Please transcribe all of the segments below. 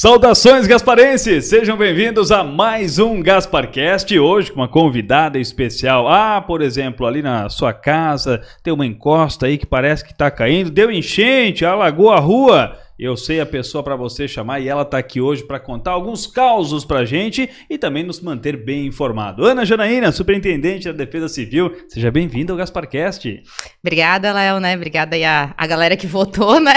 Saudações gasparenses, sejam bem-vindos a mais um GasparCast, hoje com uma convidada especial. Por exemplo, ali na sua casa tem uma encosta aí que parece que tá caindo, deu enchente, alagou a rua. Eu sei a pessoa para você chamar e ela tá aqui hoje para contar alguns causos pra gente e também nos manter bem informado. Ana Janaína, superintendente da Defesa Civil, seja bem-vinda ao GasparCast. Obrigada, Léo, né? Obrigada aí a galera que votou, né?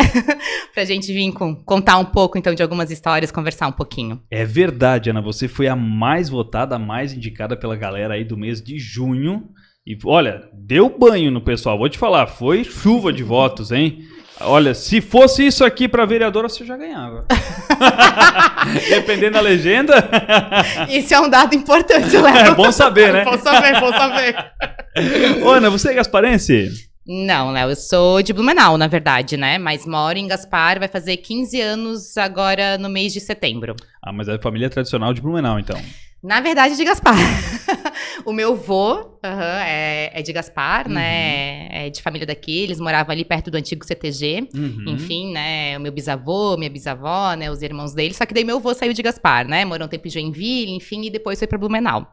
Pra gente vir contar um pouco, então, de algumas histórias, conversar um pouquinho. É verdade, Ana, você foi a mais votada, a mais indicada pela galera aí do mês de junho. E olha, deu banho no pessoal, vou te falar, foi chuva de votos, hein? Olha, se fosse isso aqui para vereadora, você já ganhava. Dependendo da legenda. Isso é um dado importante, Léo. É bom saber, né? Bom saber, bom saber. Ô, Ana, você é gasparense? Não, Léo, eu sou de Blumenau, na verdade, né? Mas moro em Gaspar, vai fazer 15 anos agora no mês de setembro. Mas é família tradicional de Blumenau, então. Na verdade, de Gaspar. O meu vô é de Gaspar, né? É de família daqui. Eles moravam ali perto do antigo CTG. Enfim, né? O meu bisavô, minha bisavó, né? Os irmãos dele. Só que daí meu vô saiu de Gaspar, né? Morou um tempo em Joinville, enfim, e depois foi pra Blumenau.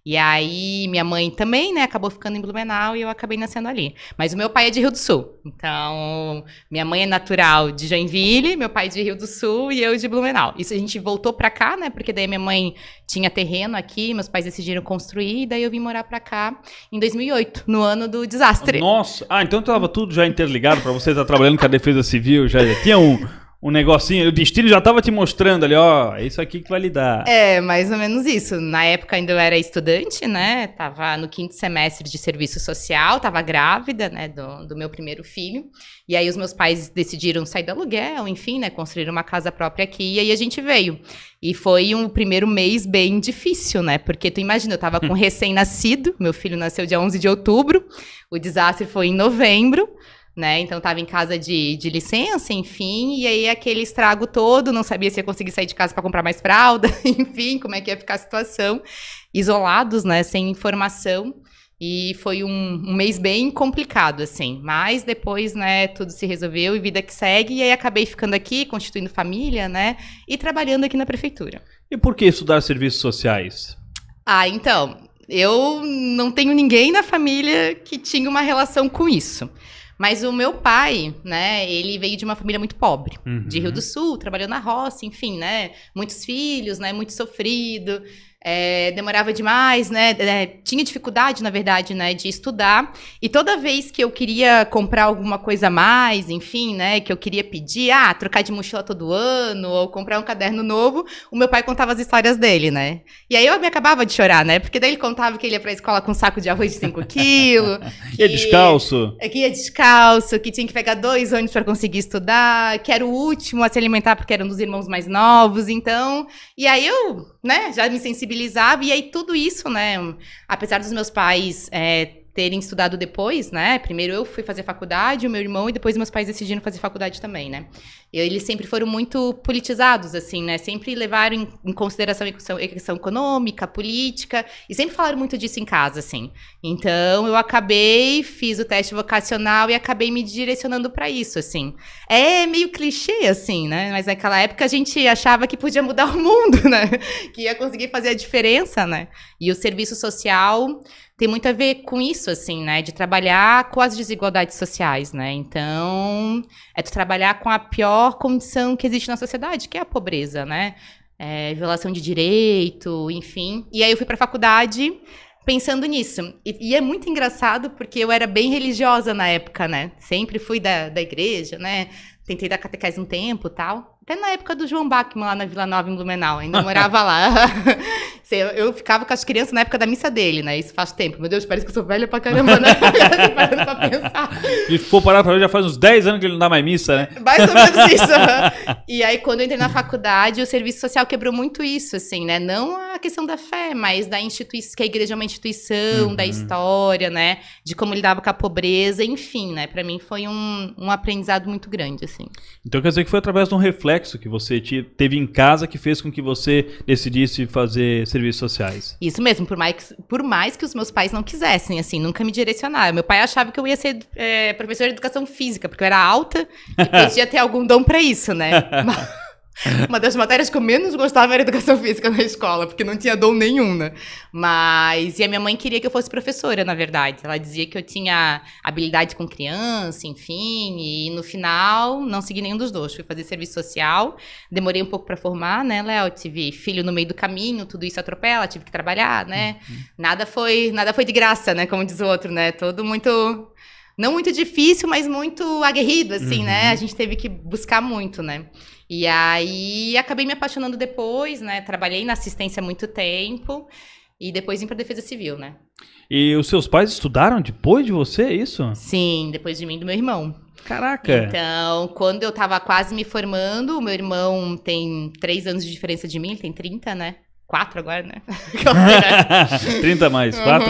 E aí, minha mãe também, né, acabou ficando em Blumenau e eu acabei nascendo ali. Mas o meu pai é de Rio do Sul. Então, minha mãe é natural de Joinville, meu pai de Rio do Sul e eu de Blumenau. Isso a gente voltou pra cá, né, porque daí minha mãe tinha terreno aqui, meus pais decidiram construir, e daí eu vim morar pra cá em 2008, no ano do desastre. Nossa! Então tava tudo já interligado pra você estar trabalhando com a Defesa Civil, já tinha um negocinho, o destino já tava te mostrando ali, ó, é isso aqui que vai lidar. É, mais ou menos isso. Na época ainda eu era estudante, né, tava no 5º semestre de serviço social, tava grávida, né, do meu primeiro filho, e aí os meus pais decidiram sair do aluguel, enfim, né, construir uma casa própria aqui, e aí a gente veio. E foi um primeiro mês bem difícil, né, porque tu imagina, eu tava com recém-nascido, meu filho nasceu dia 11 de outubro, o desastre foi em novembro, né, então tava em casa de licença, enfim, e aí aquele estrago todo, não sabia se ia conseguir sair de casa para comprar mais fralda, enfim, como é que ia ficar a situação, isolados, né, sem informação, e foi um mês bem complicado, assim, mas depois, né, tudo se resolveu e vida que segue, e aí acabei ficando aqui, constituindo família, né, e trabalhando aqui na prefeitura. E por que estudar serviços sociais? Então, eu não tenho ninguém na família que tinha uma relação com isso. Mas o meu pai, né, ele veio de uma família muito pobre, de Rio do Sul, trabalhou na roça, enfim, né, muitos filhos, né, muito sofrido, demorava demais, né, tinha dificuldade, na verdade, né, de estudar, e toda vez que eu queria comprar alguma coisa a mais, enfim, né, que eu queria pedir, trocar de mochila todo ano, ou comprar um caderno novo, o meu pai contava as histórias dele, né, e aí eu me acabava de chorar, né, porque daí ele contava que ele ia pra escola com um saco de arroz de 5 quilos, que ia descalço, que tinha que pegar 2 ônibus para conseguir estudar, que era o último a se alimentar porque era um dos irmãos mais novos, então, e aí eu, né, já me sensibilizava, e aí tudo isso, né, apesar dos meus pais terem estudado depois, né, primeiro eu fui fazer faculdade, o meu irmão, e depois meus pais decidiram fazer faculdade também, né, eles sempre foram muito politizados, assim, né, sempre levaram em consideração a questão econômica, política, e sempre falaram muito disso em casa, assim, então eu fiz o teste vocacional e acabei me direcionando para isso, assim, é meio clichê, assim, né, mas naquela época a gente achava que podia mudar o mundo, né, que ia conseguir fazer a diferença, né, e o serviço social tem muito a ver com isso, assim, né, de trabalhar com as desigualdades sociais, né, então, tu trabalhar com a pior condição que existe na sociedade, que é a pobreza, né, violação de direito, enfim, e aí eu fui pra faculdade pensando nisso, e é muito engraçado porque eu era bem religiosa na época, né, sempre fui da igreja, né, tentei dar catequese um tempo e tal, até na época do João Bachmann, lá na Vila Nova, em Blumenau, ainda morava lá. Eu ficava com as crianças na época da missa dele, né? Isso faz tempo. Meu Deus, parece que eu sou velha pra caramba, né? Parando pra pensar. E se for parar pra ver, já faz uns 10 anos que ele não dá mais missa, né? Mais ou menos isso. E aí, quando eu entrei na faculdade, o serviço social quebrou muito isso, assim, né? Não a questão da fé, mas da instituição, que a igreja é uma instituição, da história, né? De como lidava com a pobreza, enfim, né? Pra mim foi um aprendizado muito grande, assim. Então quer dizer que foi através de um reflexo que você teve em casa que fez com que você decidisse fazer serviços sociais. Isso mesmo, por mais que os meus pais não quisessem, assim, nunca me direcionaram. Meu pai achava que eu ia ser professora de educação física, porque eu era alta e podia ter algum dom pra isso, né? Uma das matérias que eu menos gostava era educação física na escola, porque não tinha dom nenhum, né? Mas, e a minha mãe queria que eu fosse professora, na verdade. Ela dizia que eu tinha habilidade com criança, enfim, e no final não segui nenhum dos dois. Fui fazer serviço social, demorei um pouco para formar, né, Léo? Tive filho no meio do caminho, tudo isso atropela, tive que trabalhar, né? Nada foi de graça, né? Como diz o outro, né? Todo muito... Não muito difícil, mas muito aguerrido, assim, né? A gente teve que buscar muito, né? E aí, acabei me apaixonando depois, né? Trabalhei na assistência há muito tempo e depois vim para Defesa Civil, né? E os seus pais estudaram depois de você, é isso? Sim, depois de mim e do meu irmão. Caraca! Então, quando eu tava quase me formando, o meu irmão tem 3 anos de diferença de mim, ele tem 30, né? 4 agora, né? 30 mais, 4.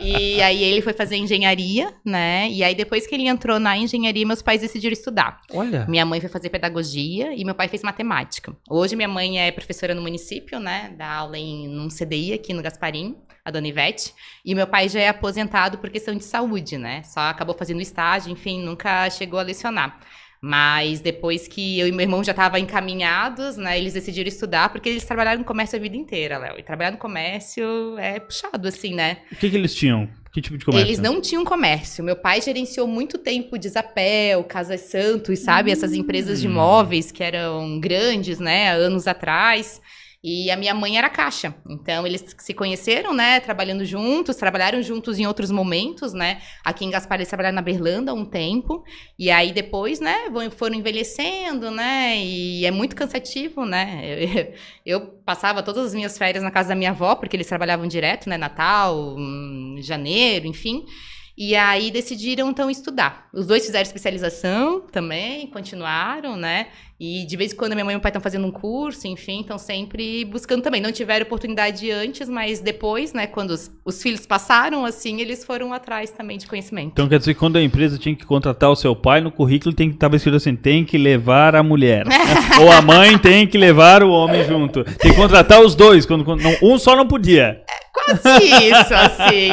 E aí ele foi fazer engenharia, né? E aí depois que ele entrou na engenharia, meus pais decidiram estudar. Olha! Minha mãe foi fazer pedagogia e meu pai fez matemática. Hoje minha mãe é professora no município, né? Dá aula num CDI aqui no Gasparim, a dona Ivete. E meu pai já é aposentado por questão de saúde, né? Só acabou fazendo estágio, enfim, nunca chegou a lecionar. Mas depois que eu e meu irmão já estavam encaminhados, né, eles decidiram estudar, porque eles trabalharam no comércio a vida inteira, Léo. E trabalhar no comércio é puxado, assim, né? O que eles tinham? Que tipo de comércio? Eles não tinham comércio. Meu pai gerenciou muito tempo Desapel, Casas Santos, sabe? Essas empresas de imóveis que eram grandes, né, há anos atrás. E a minha mãe era caixa. Então, eles se conheceram, né, trabalhando juntos, trabalharam juntos em outros momentos, né. Aqui em Gaspar, eles trabalharam na Berlândia há um tempo. E aí, depois, né, foram envelhecendo, né, e é muito cansativo, né. Eu passava todas as minhas férias na casa da minha avó, porque eles trabalhavam direto, né, Natal, janeiro, enfim. E aí decidiram, então, estudar. Os dois fizeram especialização também, continuaram, né? E de vez em quando minha mãe e meu pai estão fazendo um curso, enfim, estão sempre buscando também. Não tiveram oportunidade antes, mas depois, né, quando os filhos passaram, assim, eles foram atrás também de conhecimento. Então quer dizer que quando a empresa tinha que contratar o seu pai, no currículo tem que estar escrito assim, tem que levar a mulher. Ou a mãe tem que levar o homem junto. Tem que contratar os dois, um só não podia. Quase isso, assim,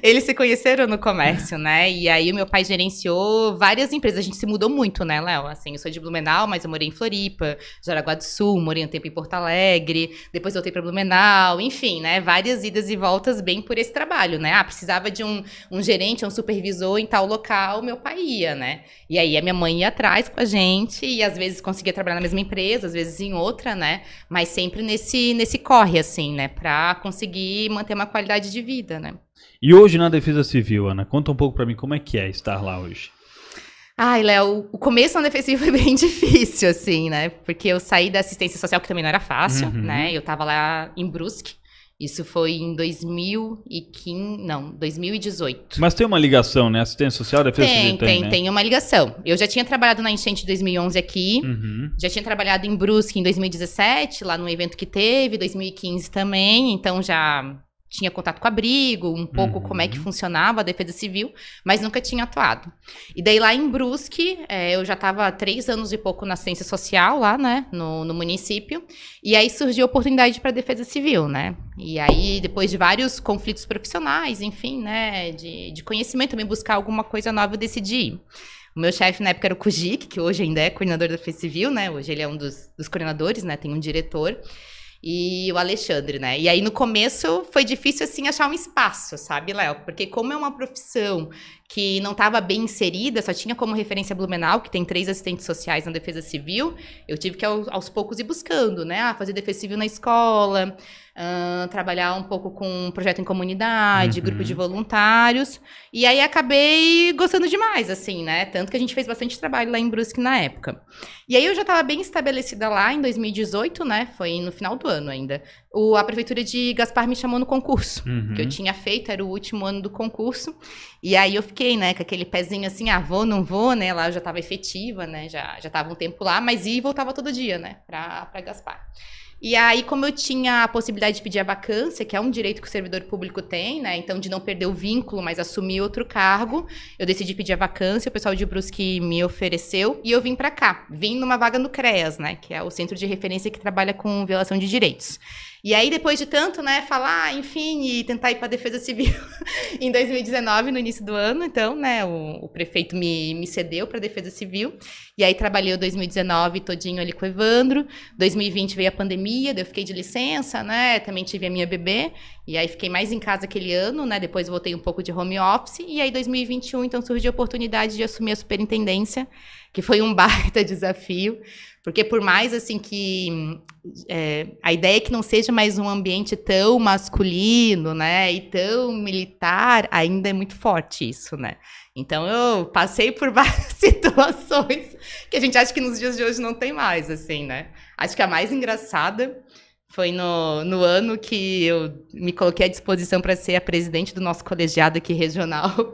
Eles se conheceram no comércio, né, e aí o meu pai gerenciou várias empresas, a gente se mudou muito, né, Léo, assim, eu sou de Blumenau, mas eu morei em Floripa, Jaraguá do Sul, morei um tempo em Porto Alegre, depois voltei pra Blumenau, enfim, né, várias idas e voltas bem por esse trabalho, né, precisava de um gerente, um supervisor em tal local, meu pai ia, né, e aí a minha mãe ia atrás com a gente, e às vezes conseguia trabalhar na mesma empresa, às vezes em outra, né, mas sempre nesse corre, assim, né, pra conseguir manter uma qualidade de vida, né. E hoje na Defesa Civil, Ana, conta um pouco pra mim como é que é estar lá hoje. Ai, Léo, o começo na Defesa Civil foi bem difícil, assim, né, porque eu saí da assistência social, que também não era fácil, né, eu tava lá em Brusque, isso foi em 2018. Mas tem uma ligação, né, assistência social, Defesa Civil né? Tem uma ligação. Eu já tinha trabalhado na enchente de 2011 aqui, já tinha trabalhado em Brusque em 2017, lá num evento que teve, 2015 também, então já tinha contato com abrigo, um pouco como é que funcionava a Defesa Civil, mas nunca tinha atuado. E daí lá em Brusque, eu já estava há 3 anos e pouco na assistência social lá, né, no município, e aí surgiu a oportunidade para a Defesa Civil, né, e aí depois de vários conflitos profissionais, enfim, né, de conhecimento, também buscar alguma coisa nova, eu decidi ir. O meu chefe na época era o Kujic, que hoje ainda é coordenador da Defesa Civil, né, hoje ele é um dos coordenadores, né, tem um diretor, e o Alexandre, né? E aí, no começo, foi difícil, assim, achar um espaço, sabe, Léo? Porque como é uma profissão que não estava bem inserida, só tinha como referência Blumenau, que tem 3 assistentes sociais na Defesa Civil, eu tive que, aos poucos, ir buscando, né? Fazer Defesa Civil na escola, trabalhar um pouco com projeto em comunidade, grupo de voluntários, e aí acabei gostando demais, assim, né? Tanto que a gente fez bastante trabalho lá em Brusque na época. E aí eu já estava bem estabelecida lá em 2018, né? Foi no final do ano ainda. A prefeitura de Gaspar me chamou no concurso, que eu tinha feito, era o último ano do concurso, e aí eu fiquei, né, com aquele pezinho assim, vou, não vou, né, lá eu já estava efetiva, né, já estava um tempo lá, mas ia e voltava todo dia, né, pra Gaspar. E aí, como eu tinha a possibilidade de pedir a vacância, que é um direito que o servidor público tem, né, então de não perder o vínculo, mas assumir outro cargo, eu decidi pedir a vacância, o pessoal de Brusque me ofereceu, e eu vim pra cá, vim numa vaga no CREAS, né, que é o Centro de Referência que trabalha com violação de direitos. E aí, depois de tanto, né, falar, enfim, e tentar ir para a Defesa Civil, em 2019, no início do ano, então, né, o prefeito me cedeu para a Defesa Civil, e aí trabalhei o 2019 todinho ali com o Evandro, 2020 veio a pandemia, daí eu fiquei de licença, né, também tive a minha bebê, e aí fiquei mais em casa aquele ano, né, depois voltei um pouco de home office, e aí 2021, então, surgiu a oportunidade de assumir a superintendência, que foi um baita desafio, porque por mais, assim, que a ideia é que não seja mais um ambiente tão masculino, né, e tão militar, ainda é muito forte isso, né. Então, eu passei por várias situações que a gente acha que nos dias de hoje não tem mais, assim, né. Acho que a mais engraçada foi no ano que eu me coloquei à disposição para ser a presidente do nosso colegiado aqui regional.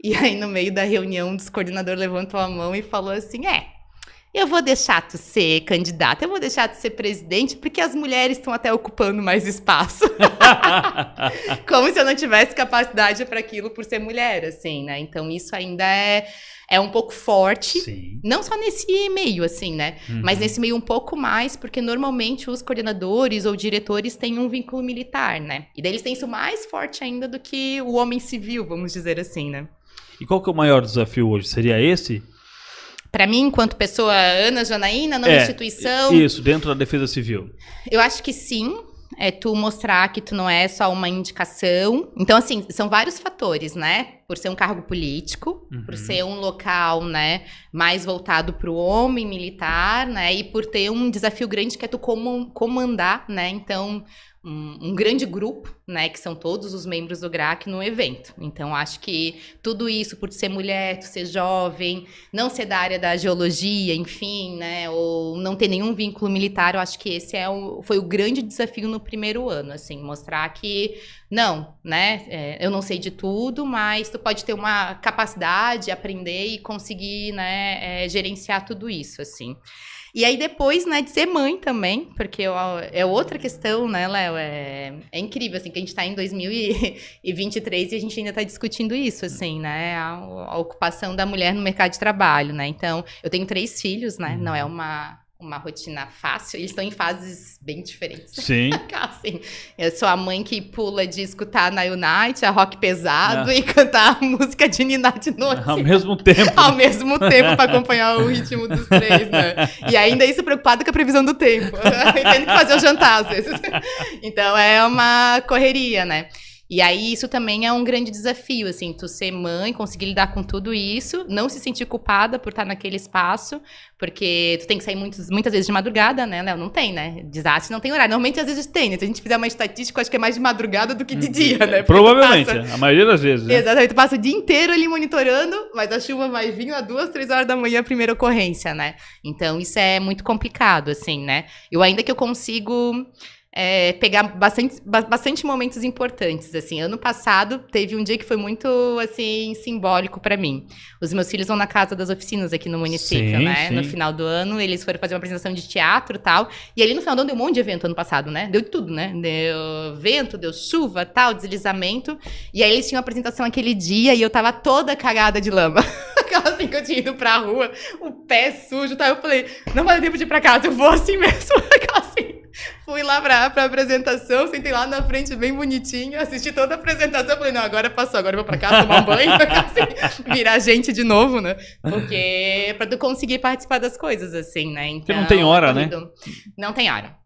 E aí, no meio da reunião, um dos coordenadores levantou a mão e falou assim, eu vou deixar tu ser candidata, eu vou deixar tu ser presidente, porque as mulheres estão até ocupando mais espaço. Como se eu não tivesse capacidade para aquilo por ser mulher, assim, né? Então, isso ainda é um pouco forte, sim, não só nesse meio, assim, né? Mas nesse meio um pouco mais, porque normalmente os coordenadores ou diretores têm um vínculo militar, né? E daí eles têm isso mais forte ainda do que o homem civil, vamos dizer assim, né? E qual que é o maior desafio hoje? Seria esse? Para mim, enquanto pessoa Ana Janaína, na instituição... Isso, dentro da Defesa Civil. Eu acho que sim. É tu mostrar que tu não é só uma indicação. Então, assim, são vários fatores, né? Por ser um cargo político, por ser um local, né, mais voltado para o homem militar, né? E por ter um desafio grande que é tu comandar, né? Então... Um grande grupo, né, que são todos os membros do GRAC no evento. Então, acho que tudo isso, por ser mulher, tu ser jovem, não ser da área da geologia, enfim, né, ou não ter nenhum vínculo militar, eu acho que esse foi o grande desafio no primeiro ano, assim, mostrar que, não, né, eu não sei de tudo, mas tu pode ter uma capacidade de aprender e conseguir, né, gerenciar tudo isso, assim. E aí depois, né, de ser mãe também, porque é outra questão, né, Léo, é incrível, assim, que a gente tá em 2023 e a gente ainda tá discutindo isso, assim, né, a ocupação da mulher no mercado de trabalho, né, então, eu tenho 3 filhos, né, não é uma rotina fácil, eles estão em fases bem diferentes. Sim. Assim, eu sou a mãe que pula de escutar na Unite, a rock pesado, e cantar a música de Niná de noite. Ao mesmo tempo. Ao mesmo tempo, para acompanhar o ritmo dos 3, né? E ainda isso preocupada com a previsão do tempo. Tendo que fazer o jantar, às vezes. Então, é uma correria, né? E aí, isso também é um grande desafio, assim, tu ser mãe, conseguir lidar com tudo isso, não se sentir culpada por estar naquele espaço, porque tu tem que sair muitas vezes de madrugada, né, Léo? Não tem, né? Desastre não tem horário. Normalmente, às vezes tem, né? Se a gente fizer uma estatística, eu acho que é mais de madrugada do que de dia, né? Porque provavelmente, a maioria das vezes, né? Exatamente, tu passa o dia inteiro ali monitorando, mas a chuva vai vir às 2, 3 horas da manhã, a primeira ocorrência, né? Então, isso é muito complicado, assim, né? Ainda que eu consigo... pegar bastante momentos importantes, assim. Ano passado, teve um dia que foi muito, assim, simbólico para mim. Os meus filhos vão na Casa das Oficinas aqui no município, sim, né? Sim. No final do ano, eles foram fazer uma apresentação de teatro e tal. E ali no final do ano deu um monte de evento ano passado, né? Deu de tudo, né? Deu vento, deu chuva, tal, deslizamento. E aí eles tinham apresentação aquele dia e eu tava toda cagada de lama. Aquela assim que eu tinha ido pra rua, o pé sujo, tá? Eu falei, não vai dar tempo de ir pra casa, eu vou assim mesmo. Aquela assim. Fui lá pra apresentação, sentei lá na frente bem bonitinho, assisti toda a apresentação, falei, não, agora passou, agora eu vou pra casa tomar um banho, assim, virar gente de novo, né? Porque pra tu conseguir participar das coisas, assim, né? Então, porque não tem hora, né? Não tem hora.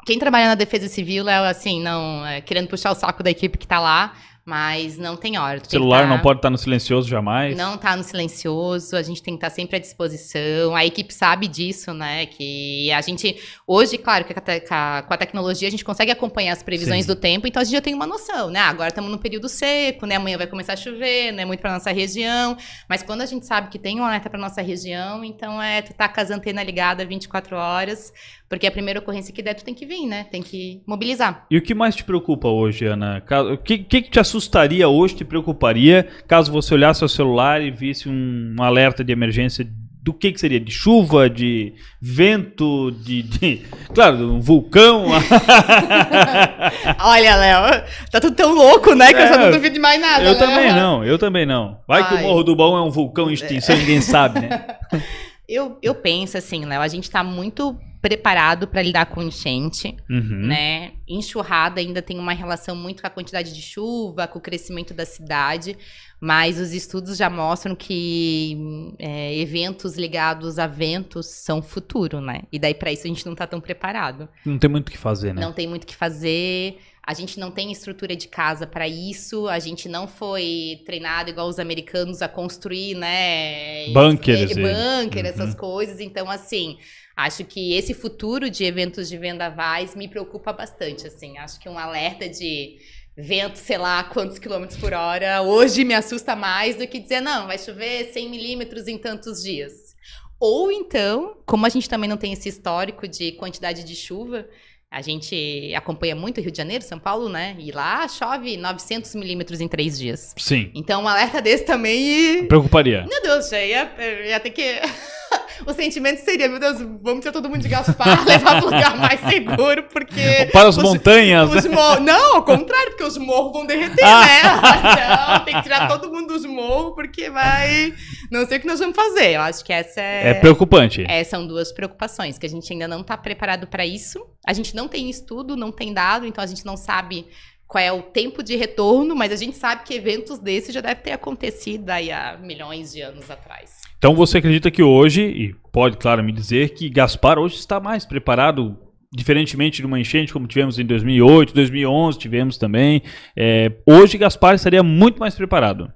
Quem trabalha na Defesa Civil é, assim, não, querendo puxar o saco da equipe que tá lá, mas não tem hora. O celular não pode estar no silencioso jamais. Não tá no silencioso, a gente tem que estar sempre à disposição. A equipe sabe disso, né? Que a gente, hoje, claro, que com a tecnologia a gente consegue acompanhar as previsões, sim, do tempo, então a gente já tem uma noção, né? Agora estamos no período seco, né? Amanhã vai começar a chover, né? Muito para nossa região. Mas quando a gente sabe que tem um alerta para nossa região, então tu tá com as antenas ligadas 24 horas, porque a primeira ocorrência que der, tu tem que vir, né? Tem que mobilizar. E o que mais te preocupa hoje, Ana? O que te assustaria hoje, te preocuparia, caso você olhasse ao celular e visse um alerta de emergência? Do que seria? De chuva, de vento, claro, um vulcão? Olha, Léo, tá tudo tão louco, né? Que eu só não duvido de mais nada. Eu também não. Vai que o Morro do Baú é um vulcão em extinção e ninguém sabe, né? Eu penso assim, Léo, a gente tá muito preparado para lidar com enchente, né? Enxurrada ainda tem uma relação muito com a quantidade de chuva, com o crescimento da cidade, mas os estudos já mostram que eventos ligados a ventos são futuro, né? E daí para isso a gente não tá tão preparado. Não tem muito o que fazer, né? Não tem muito o que fazer. A gente não tem estrutura de casa para isso, a gente não foi treinado igual os americanos a construir, né? Bunker, essas coisas. Então, assim, acho que esse futuro de eventos de vendavais me preocupa bastante, assim. Acho que um alerta de vento, sei lá, quantos quilômetros por hora, hoje me assusta mais do que dizer, não, vai chover 100 milímetros em tantos dias. Ou então, como a gente também não tem esse histórico de quantidade de chuva, a gente acompanha muito Rio de Janeiro, São Paulo, né? E lá chove 900 milímetros em 3 dias. Sim. Então, um alerta desse também... Preocuparia. Meu Deus, já ia ter que... O sentimento seria, meu Deus, vamos tirar todo mundo de Gaspar, levar para um lugar mais seguro, porque... Para as montanhas. Não, ao contrário, porque os morros vão derreter, né? Então, tem que tirar todo mundo dos morros, porque vai... Não sei o que nós vamos fazer. Eu acho que essa é preocupante. São duas preocupações, que a gente ainda não está preparado para isso. A gente não tem estudo, não tem dado, então a gente não sabe qual é o tempo de retorno, mas a gente sabe que eventos desses já devem ter acontecido aí há milhões de anos atrás. Então você acredita que hoje, e pode, claro, me dizer, que Gaspar hoje está mais preparado, diferentemente de uma enchente como tivemos em 2008, 2011, tivemos também. Hoje Gaspar estaria muito mais preparado.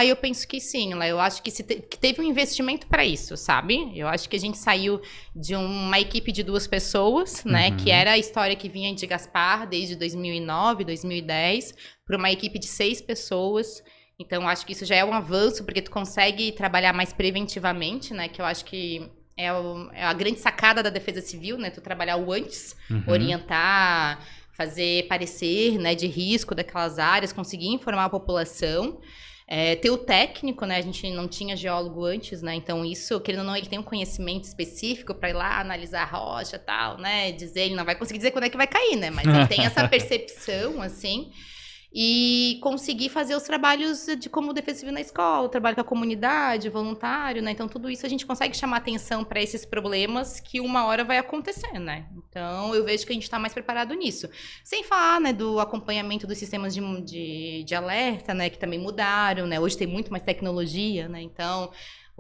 Eu penso que sim, Léo. Eu acho que teve um investimento para isso, sabe? Eu acho que a gente saiu de uma equipe de 2 pessoas, né? Que era a história que vinha de Gaspar desde 2009, 2010, para uma equipe de 6 pessoas. Então, acho que isso já é um avanço, porque tu consegue trabalhar mais preventivamente, né? Que eu acho que é a grande sacada da Defesa Civil, né? Tu trabalhar o antes, orientar, fazer parecer, né, de risco daquelas áreas, conseguir informar a população. Ter o técnico, né? A gente não tinha geólogo antes, né? Então, isso, querendo ou não, ele tem um conhecimento específico para ir lá analisar a rocha e tal, né? Ele não vai conseguir dizer quando é que vai cair, né? Mas ele tem essa percepção, assim. E conseguir fazer os trabalhos de como defesa civil na escola, o trabalho com a comunidade, voluntário, né? Então, tudo isso a gente consegue chamar atenção para esses problemas que uma hora vai acontecer, né? Então, eu vejo que a gente está mais preparado nisso. Sem falar, né, do acompanhamento dos sistemas de alerta, né? Que também mudaram, né? Hoje tem muito mais tecnologia, né? Então...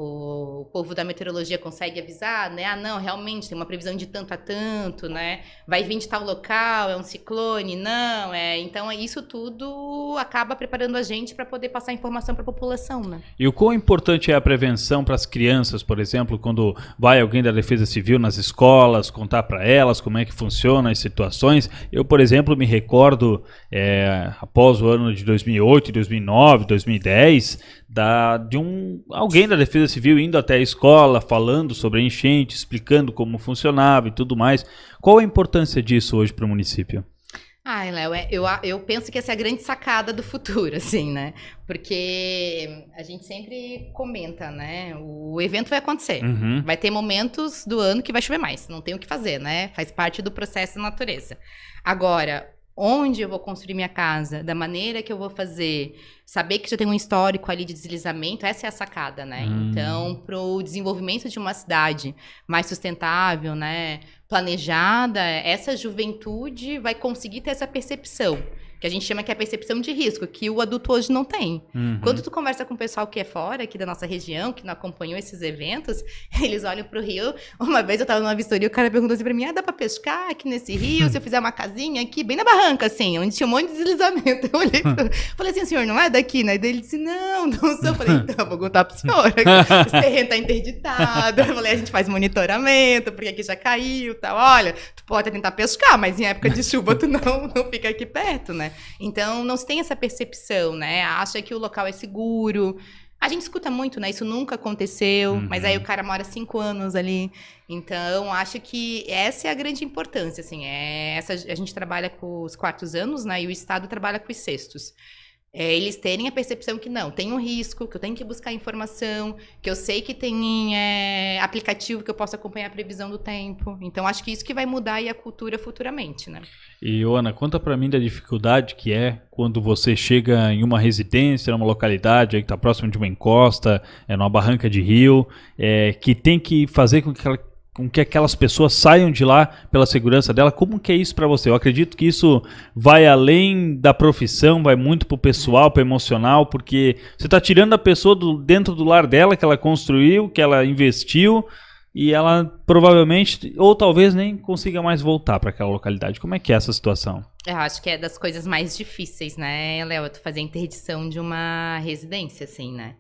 O povo da meteorologia consegue avisar, né? Não, realmente tem uma previsão de tanto a tanto, né? Vai vir de tal local, é um ciclone, não, Então, isso tudo acaba preparando a gente para poder passar informação para a população, né? E o quão importante é a prevenção para as crianças, por exemplo, quando vai alguém da Defesa Civil nas escolas, contar para elas como é que funcionam as situações? Eu, por exemplo, me recordo, após o ano de 2008, 2009, 2010, de alguém da Defesa Civil indo até a escola, falando sobre a enchente, explicando como funcionava e tudo mais. Qual a importância disso hoje para o município? Léo, eu penso que essa é a grande sacada do futuro, assim, né? Porque a gente sempre comenta, né? O evento vai acontecer. Vai ter momentos do ano que vai chover mais. Não tem o que fazer, né? Faz parte do processo da natureza. Agora, onde eu vou construir minha casa, da maneira que eu vou fazer, saber que já tem um histórico ali de deslizamento, essa é a sacada, né? Então, para o desenvolvimento de uma cidade mais sustentável, né, planejada, essa juventude vai conseguir ter essa percepção, que a gente chama que é a percepção de risco, que o adulto hoje não tem. Quando tu conversa com o pessoal que é fora, aqui da nossa região, que não acompanhou esses eventos, eles olham pro rio. Uma vez eu tava numa vistoria, o cara perguntou assim pra mim, dá pra pescar aqui nesse rio, se eu fizer uma casinha aqui, bem na barranca, assim, onde tinha um monte de deslizamento. Eu olhei, falei assim, senhor, não é daqui, né? Daí ele disse, não sou. Eu falei, então, vou contar pro senhor, esse terreno tá interditado. Eu falei, a gente faz monitoramento, porque aqui já caiu e tal. Olha, tu pode tentar pescar, mas em época de chuva tu não fica aqui perto, né? Então, não se tem essa percepção, né? Acha que o local é seguro. A gente escuta muito, né? Isso nunca aconteceu, mas aí o cara mora 5 anos ali. Então, acho que essa é a grande importância, assim. A gente trabalha com os 4º anos, né? E o Estado trabalha com os 6º. Eles terem a percepção que não, tem um risco, que eu tenho que buscar informação, que eu sei que tem aplicativo que eu posso acompanhar a previsão do tempo. Então, acho que isso que vai mudar aí a cultura futuramente, né? E, Ana, conta pra mim da dificuldade que é quando você chega em uma residência, numa localidade aí que está próximo de uma encosta, numa barranca de rio, que tem que fazer com que aquelas pessoas saiam de lá pela segurança dela. Como que é isso para você? Eu acredito que isso vai além da profissão, vai muito pro pessoal, pro emocional, porque você está tirando a pessoa dentro do lar dela, que ela construiu, que ela investiu, e ela provavelmente, ou talvez nem consiga mais voltar para aquela localidade. Como é que é essa situação? Eu acho que é das coisas mais difíceis, né, Léo? Tu fazer a interdição de uma residência, assim, né?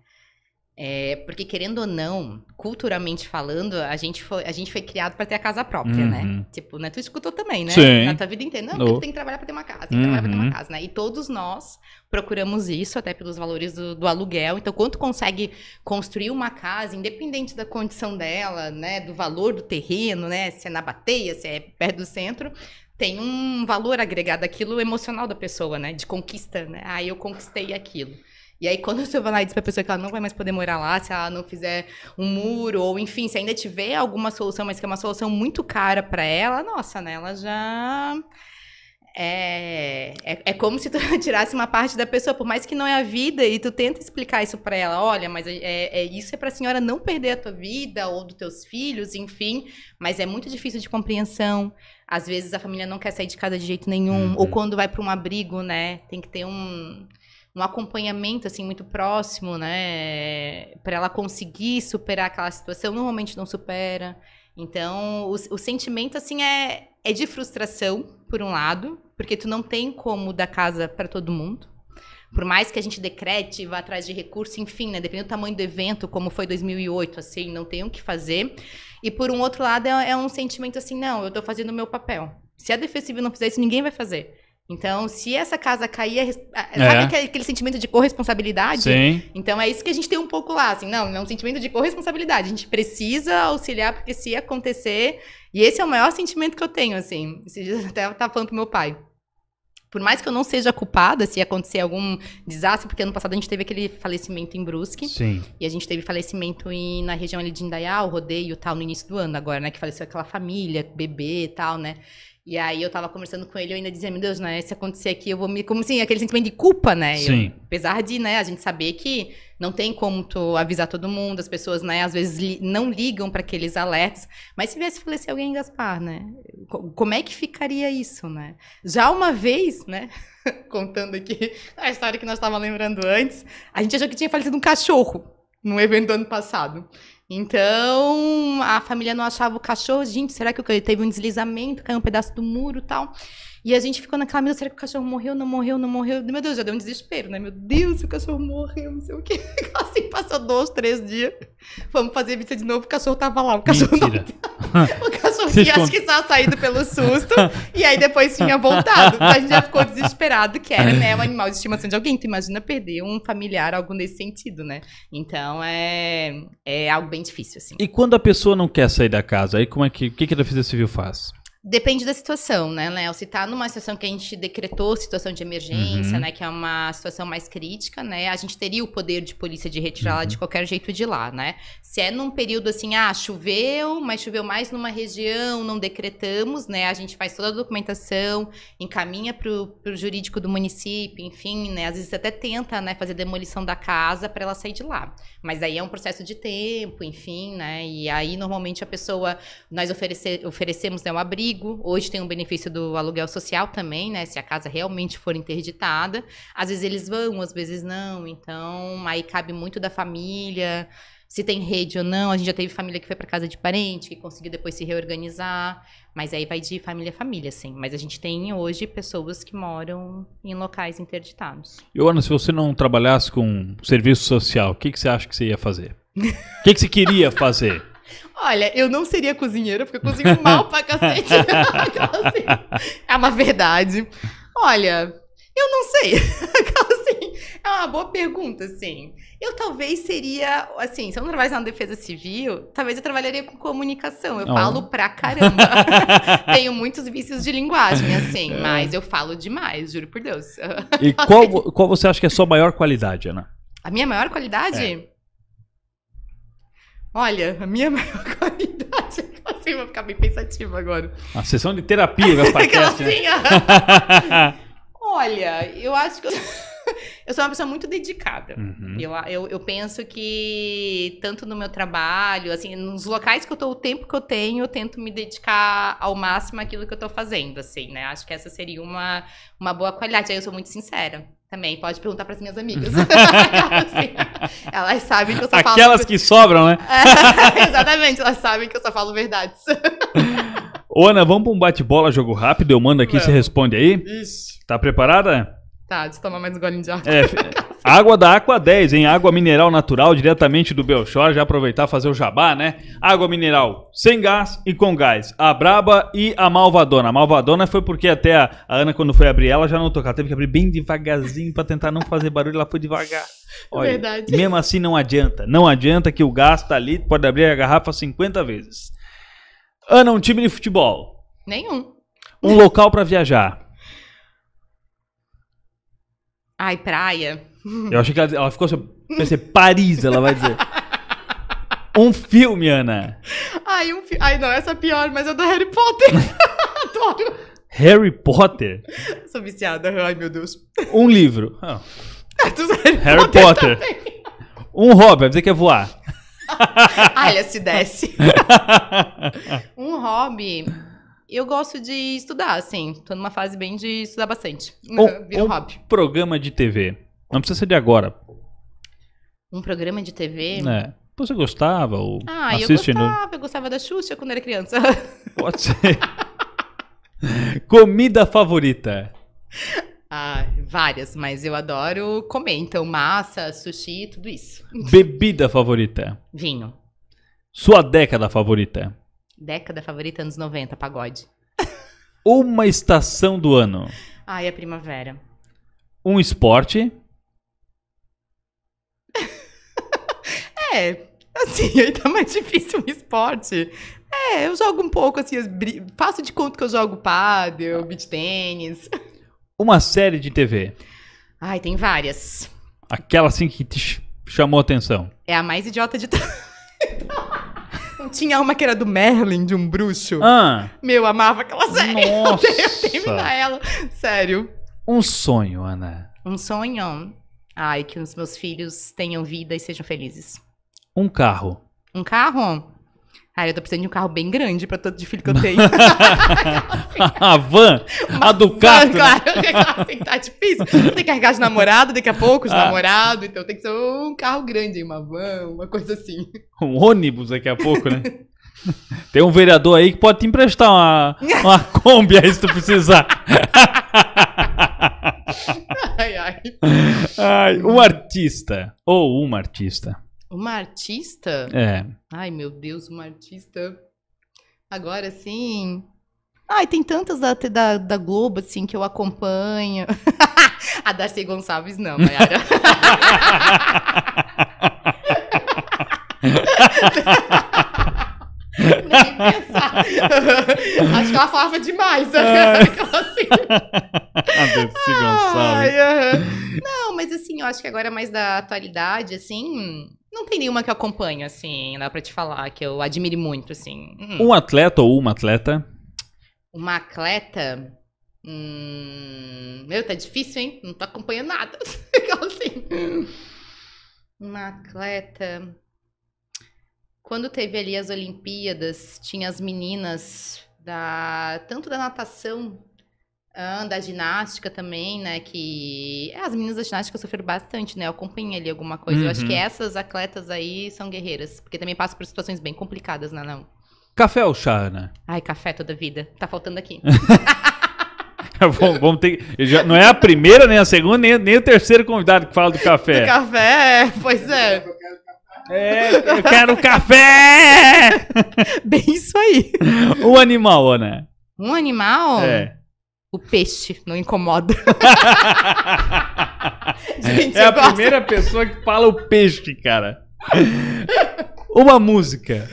Porque, querendo ou não, culturalmente falando, a gente foi criado para ter a casa própria, né? Tipo, né? Tu escutou também, né? Sim. Na tua vida inteira. Não, porque tu tem que trabalhar para ter uma casa, tem que trabalhar para ter uma casa, né? E todos nós procuramos isso, até pelos valores do aluguel. Então, quando tu consegue construir uma casa, independente da condição dela, né? Do valor do terreno, né? Se é na Bateia, se é perto do centro, tem um valor agregado àquilo emocional da pessoa, né? De conquista, né? Ah, eu conquistei aquilo. E aí, quando você vai lá e diz pra pessoa que ela não vai mais poder morar lá, se ela não fizer um muro, ou enfim, se ainda tiver alguma solução, mas que é uma solução muito cara pra ela, nossa, né? Ela já... É como se tu tirasse uma parte da pessoa, por mais que não é a vida, e tu tenta explicar isso pra ela. Olha, mas isso é pra senhora não perder a tua vida, ou dos teus filhos, enfim. Mas é muito difícil de compreensão. Às vezes a família não quer sair de casa de jeito nenhum. Ou quando vai pra um abrigo, né? Tem que ter um acompanhamento, assim, muito próximo, né, para ela conseguir superar aquela situação. Normalmente não supera. Então, o sentimento, assim, é de frustração, por um lado, porque tu não tem como dar casa para todo mundo. Por mais que a gente decrete, vá atrás de recurso, enfim, né, dependendo do tamanho do evento, como foi 2008, assim, não tem o que fazer. E, por um outro lado, é um sentimento assim, não, eu tô fazendo o meu papel. Se a Defesa Civil não fizer isso, ninguém vai fazer. Então, se essa casa cair, sabe aquele sentimento de corresponsabilidade? Sim. Então, é isso que a gente tem um pouco lá, assim, não, é um sentimento de corresponsabilidade. A gente precisa auxiliar, porque se acontecer... E esse é o maior sentimento que eu tenho, assim. Esses dias até eu estava falando pro meu pai. Por mais que eu não seja culpada se acontecer algum desastre, porque ano passado a gente teve aquele falecimento em Brusque. Sim. E a gente teve falecimento na região ali de Indaial, Rodeio e tal, no início do ano agora, né? Que faleceu aquela família, bebê e tal, né? E aí eu tava conversando com ele, eu ainda dizia, meu Deus, né, se acontecer aqui, eu vou me... Como assim, aquele sentimento de culpa, né? Sim. Apesar de, né, a gente saber que não tem como tu avisar todo mundo, as pessoas, né, às vezes não ligam para aqueles alertas. Mas se viesse falecer alguém em Gaspar, né? Como é que ficaria isso, né? Já uma vez, né, contando aqui a história que nós estávamos lembrando antes, a gente achou que tinha falecido um cachorro num evento do ano passado. Então, a família não achava o cachorro. Gente, será que teve um deslizamento, caiu um pedaço do muro e tal? E a gente ficou naquela, meu Deus, será que o cachorro morreu, não morreu, não morreu? Meu Deus, já deu um desespero, né? Meu Deus, o cachorro morreu, não sei o quê. Assim, passou 2, 3 dias. Vamos fazer visita de novo, o cachorro tava lá. O cachorro Mentira. O cachorro tinha, acho que estava saído pelo susto. E aí depois tinha voltado. A gente já ficou desesperado, que era, né, um animal de estimação de alguém. Tu imagina perder um familiar, algo nesse sentido, né? Então, é algo bem difícil, assim. E quando a pessoa não quer sair da casa, aí como é que, o que a Defesa Civil faz? Depende da situação, né, Léo? Se tá numa situação que a gente decretou situação de emergência, né, que é uma situação mais crítica, né, a gente teria o poder de polícia de retirá-la de qualquer jeito de lá, né? Se é num período assim, choveu, mas choveu mais numa região, não decretamos, né, a gente faz toda a documentação, encaminha pro jurídico do município, enfim, né, às vezes até tenta, né, fazer demolição da casa para ela sair de lá. Mas aí é um processo de tempo, enfim, né, e aí normalmente a pessoa, nós oferecemos, né, um abrigo. Hoje tem um benefício do aluguel social também, né? Se a casa realmente for interditada. Às vezes eles vão, às vezes não. Então, aí cabe muito da família, se tem rede ou não. A gente já teve família que foi para casa de parente, que conseguiu depois se reorganizar. Mas aí vai de família a família, sim. Mas a gente tem hoje pessoas que moram em locais interditados. E, Ana, se você não trabalhasse com serviço social, o que você acha que você ia fazer? O que você queria fazer? Olha, eu não seria cozinheira, porque eu cozinho mal pra cacete. Assim, é uma verdade. Olha, eu não sei. Assim, É uma boa pergunta, assim. Eu talvez seria, assim, se eu não trabalhasse na defesa civil, talvez eu trabalharia com comunicação. Eu falo pra caramba. Tenho muitos vícios de linguagem, assim, mas eu falo demais, juro por Deus. E qual você acha que é a sua maior qualidade, Ana? A minha maior qualidade? Olha, a minha maior qualidade... Assim, vou ficar bem pensativa agora. A sessão de terapia, Gasparcast, né? Olha, eu acho que eu sou uma pessoa muito dedicada. Eu penso que, tanto no meu trabalho, assim, nos locais que eu tô, o tempo que eu tenho, eu tento me dedicar ao máximo àquilo que eu tô fazendo, assim, né? Acho que essa seria uma boa qualidade. Aí eu sou muito sincera. Também, pode perguntar para as minhas amigas. Assim, elas sabem que eu só falo... Aquelas que sobram, né? Exatamente, elas sabem que eu só falo verdades. Ô, Ana, vamos para um bate-bola, jogo rápido. Eu mando aqui e você responde aí. Ixi. Tá preparada? Tá, deixa eu tomar mais um golinho de água. Água da Aqua 10, hein? Água mineral natural, diretamente do Belchor. Já aproveitar e fazer o jabá, né? Água mineral sem gás e com gás. A Braba e a Malvadona. A Malvadona foi porque até a Ana, quando foi abrir ela, já não tocou. Ela teve que abrir bem devagarzinho pra tentar não fazer barulho. Ela foi devagar. Olha, verdade. Mesmo assim não adianta. Não adianta que o gás tá ali. Pode abrir a garrafa 50 vezes. Ana, um time de futebol. Nenhum. Um local pra viajar. Ai, praia. Eu achei que ela ficou assim, pensei, Paris, ela vai dizer. Um filme, Ana. Ai, não, essa é pior, mas é do Harry Potter. Adoro. Harry Potter? Sou viciada, ai meu Deus. Um livro. Harry Potter. Um hobby, vai dizer que é voar. Olha, se desce. Um hobby... Eu gosto de estudar, assim. Tô numa fase bem de estudar bastante. Vira um hobby. Programa de TV. Não precisa ser de agora. Um programa de TV? É. Você gostava ou assiste eu gostava da Xuxa quando era criança. Pode ser. Comida favorita? Várias, mas eu adoro comer. Então, massa, sushi, tudo isso. Bebida favorita? Vinho. Sua década favorita? Década favorita, anos 90, pagode. Uma estação do ano? Ai, a primavera. Um esporte? Assim, aí tá mais difícil um esporte. Eu jogo um pouco, assim, faço de conta que eu jogo pádel, beach tênis. Uma série de TV? Ai, tem várias. Aquela, assim, que te chamou a atenção? É a mais idiota de todas. Não tinha uma que era do Merlin, de um bruxo? Meu, amava aquela série. Nossa. Eu ia terminar ela. Sério. Um sonho, Ana. Um sonho? Ai, que os meus filhos tenham vida e sejam felizes. Um carro. Um carro? Ai, eu tô precisando de um carro bem grande pra tanto de filho que eu tenho. A van? A Ducati? Claro, assim, tá difícil. Tem que carregar de namorado daqui a pouco, de namorado. Então tem que ser um carro grande, uma van, uma coisa assim. Um ônibus daqui a pouco, né? Tem um vereador aí que pode te emprestar uma Kombi aí se tu precisar. Ai, um artista. Ou uma artista. Uma artista? Ai, meu Deus, uma artista. Agora, sim. Ai, tem tantas da Globo, assim, que eu acompanho. A Darcy Gonçalves, não, Mayara. Nem pensar. Acho que ela falava demais. Assim. A Darcy Gonçalves. Não, mas assim, eu acho que agora mais da atualidade, assim... Não tem nenhuma que eu acompanho, assim, dá pra te falar, que eu admire muito, assim. Um atleta ou uma atleta? Uma atleta? Meu, tá difícil, hein? Não tô acompanhando nada. Assim. Uma atleta... Quando teve ali as Olimpíadas, tinha as meninas tanto da natação, da ginástica também, né? Que as meninas da ginástica sofreram bastante, né? Eu acompanhei ali alguma coisa. Eu acho que essas atletas aí são guerreiras, porque também passam por situações bem complicadas, né? Não. Café ou chá, Ana? Ai, café toda vida. Tá faltando aqui. Vamos ter, não é a primeira, nem a segunda, nem o terceiro convidado que fala do café. Do café, pois é. Eu quero café! Bem isso aí. Um animal, Ana. Um animal? O peixe não incomoda. Gente, é a primeira pessoa que fala o peixe, cara. Uma música.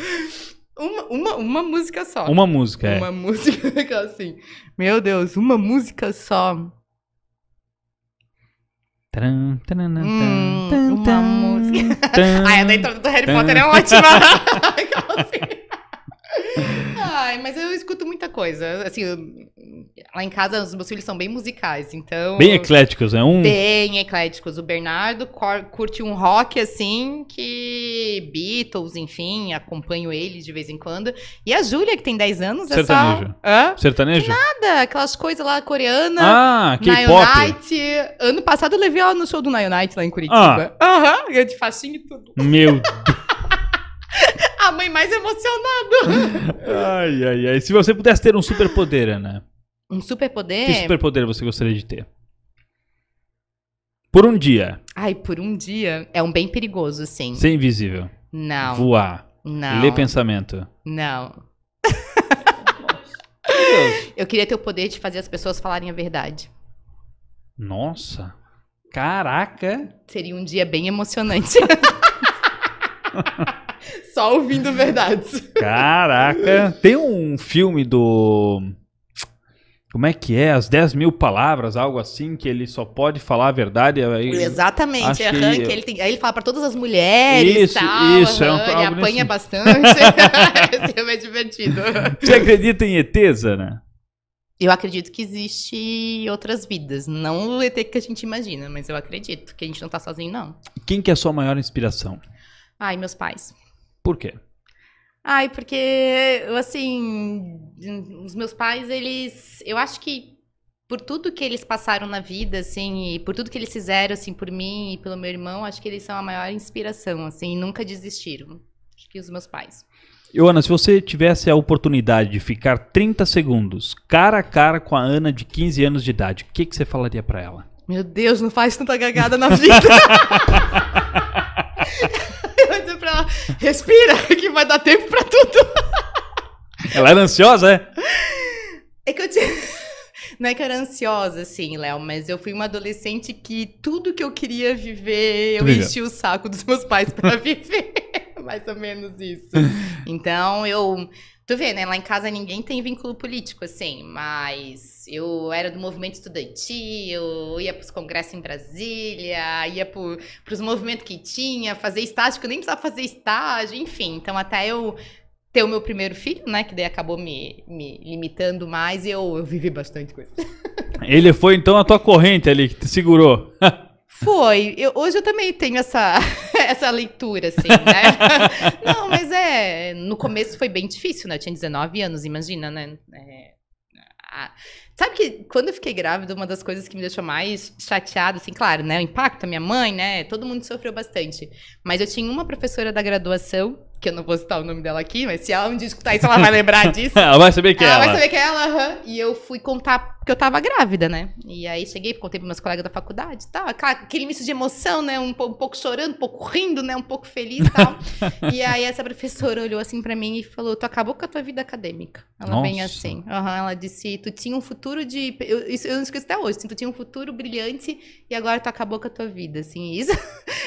Uma música só. Uma música, é. Uma música assim. Meu Deus, uma música só. Uma música. Ai, a da entrada do Harry Potter é ótima. Ai, mas eu escuto muita coisa. Assim, lá em casa os meus filhos são bem musicais, então... Bem ecléticos, né? Bem ecléticos. O Bernardo curte um rock, assim, que... Beatles, enfim, acompanho eles de vez em quando. E a Júlia, que tem 10 anos, sertanejo. Hã? Sertanejo? Nada, aquelas coisas lá coreanas. Ah, K-pop. Night. Ano passado eu levei ela no show do Night lá em Curitiba. Aham, eu de faixinha e tudo. Meu Deus. A mãe mais emocionada. Ai. Se você pudesse ter um superpoder, Ana. Um superpoder? Que superpoder você gostaria de ter? Por um dia. Ai, por um dia. É um bem perigoso, sim. Ser invisível. Não. Voar. Não. Ler pensamento. Não. Eu queria ter o poder de fazer as pessoas falarem a verdade. Nossa. Caraca. Seria um dia bem emocionante. Só ouvindo verdades. Caraca. Tem um filme do... Como é que é? As 10 mil palavras, algo assim, que ele só pode falar a verdade. Exatamente. Que... Aí ele fala pra todas as mulheres isso, tal. Isso. Ele apanha bastante. Esse filme é divertido. Você acredita em ETs, Ana? Eu acredito que existe outras vidas. Não o ET que a gente imagina, mas eu acredito que a gente não tá sozinho, não. Quem que é a sua maior inspiração? Ai, meus pais. Por quê? Ai, porque, assim, os meus pais, eles... Eu acho que por tudo que eles passaram na vida, assim, e por tudo que eles fizeram, assim, por mim e pelo meu irmão, acho que eles são a maior inspiração, assim, nunca desistiram. Acho que os meus pais. Ana, se você tivesse a oportunidade de ficar 30 segundos cara a cara com a Ana de 15 anos de idade, o que você falaria pra ela? Meu Deus, não faz tanta cagada na vida. Eu vou dizer pra ela, respira, que vai dar tempo pra tudo. Ela era ansiosa, é? É que eu tinha... Não é que eu era ansiosa, assim, Léo, mas eu fui uma adolescente que tudo que eu queria viver, eu enchi o saco dos meus pais pra viver. Mais ou menos isso. Então, tu vê, né? Lá em casa ninguém tem vínculo político, assim, mas eu era do movimento estudantil, eu ia pros congressos em Brasília, ia pros movimentos que tinha, fazer estágio, que eu nem precisava fazer estágio, enfim. Então, até eu ter o meu primeiro filho, né? Que daí acabou me limitando mais e eu vivi bastante coisa. Ele foi, então, a tua corrente ali, que te segurou. Foi. Hoje eu também tenho essa leitura, assim, né? Não, mas no começo foi bem difícil, né? Eu tinha 19 anos, imagina, né? Sabe que quando eu fiquei grávida, uma das coisas que me deixou mais chateada, assim, claro, né? O impacto da minha mãe, né? Todo mundo sofreu bastante. Mas eu tinha uma professora da graduação, que eu não vou citar o nome dela aqui, mas se ela um dia escutar isso, ela vai lembrar disso. Ela vai saber que é ela. Ela vai saber que é ela, E eu fui contar que eu tava grávida, né? E aí cheguei, contei pros meus colegas da faculdade e tal. Aquele misto de emoção, né? Um pouco chorando, um pouco rindo, né? Um pouco feliz e tal. E aí essa professora olhou assim pra mim e falou, tu acabou com a tua vida acadêmica. Ela bem assim. Ela disse, tu tinha um futuro de... Eu não esqueço até hoje. Assim, tu tinha um futuro brilhante e agora tu acabou com a tua vida. Assim, isso...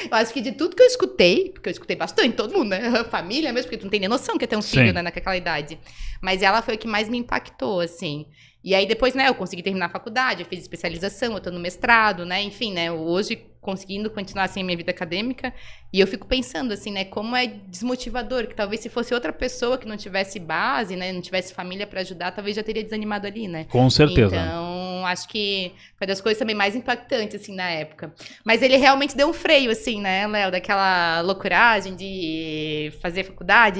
Eu acho que de tudo que eu escutei, porque eu escutei bastante, todo mundo, né? Família mesmo, porque tu não tem nem noção que ia ter um filho, né? Naquela idade. Mas ela foi o que mais me impactou, assim. E aí depois, né, eu consegui terminar a faculdade, eu fiz especialização, eu tô no mestrado, né, enfim, né, hoje conseguindo continuar, assim, a minha vida acadêmica, e eu fico pensando, assim, né, como é desmotivador, que talvez se fosse outra pessoa que não tivesse base, né, não tivesse família pra ajudar, talvez já teria desanimado ali, né. Com certeza. Então, acho que foi das coisas também mais impactantes, assim, na época. Mas ele realmente deu um freio, assim, né, Léo, daquela loucuragem de fazer faculdade,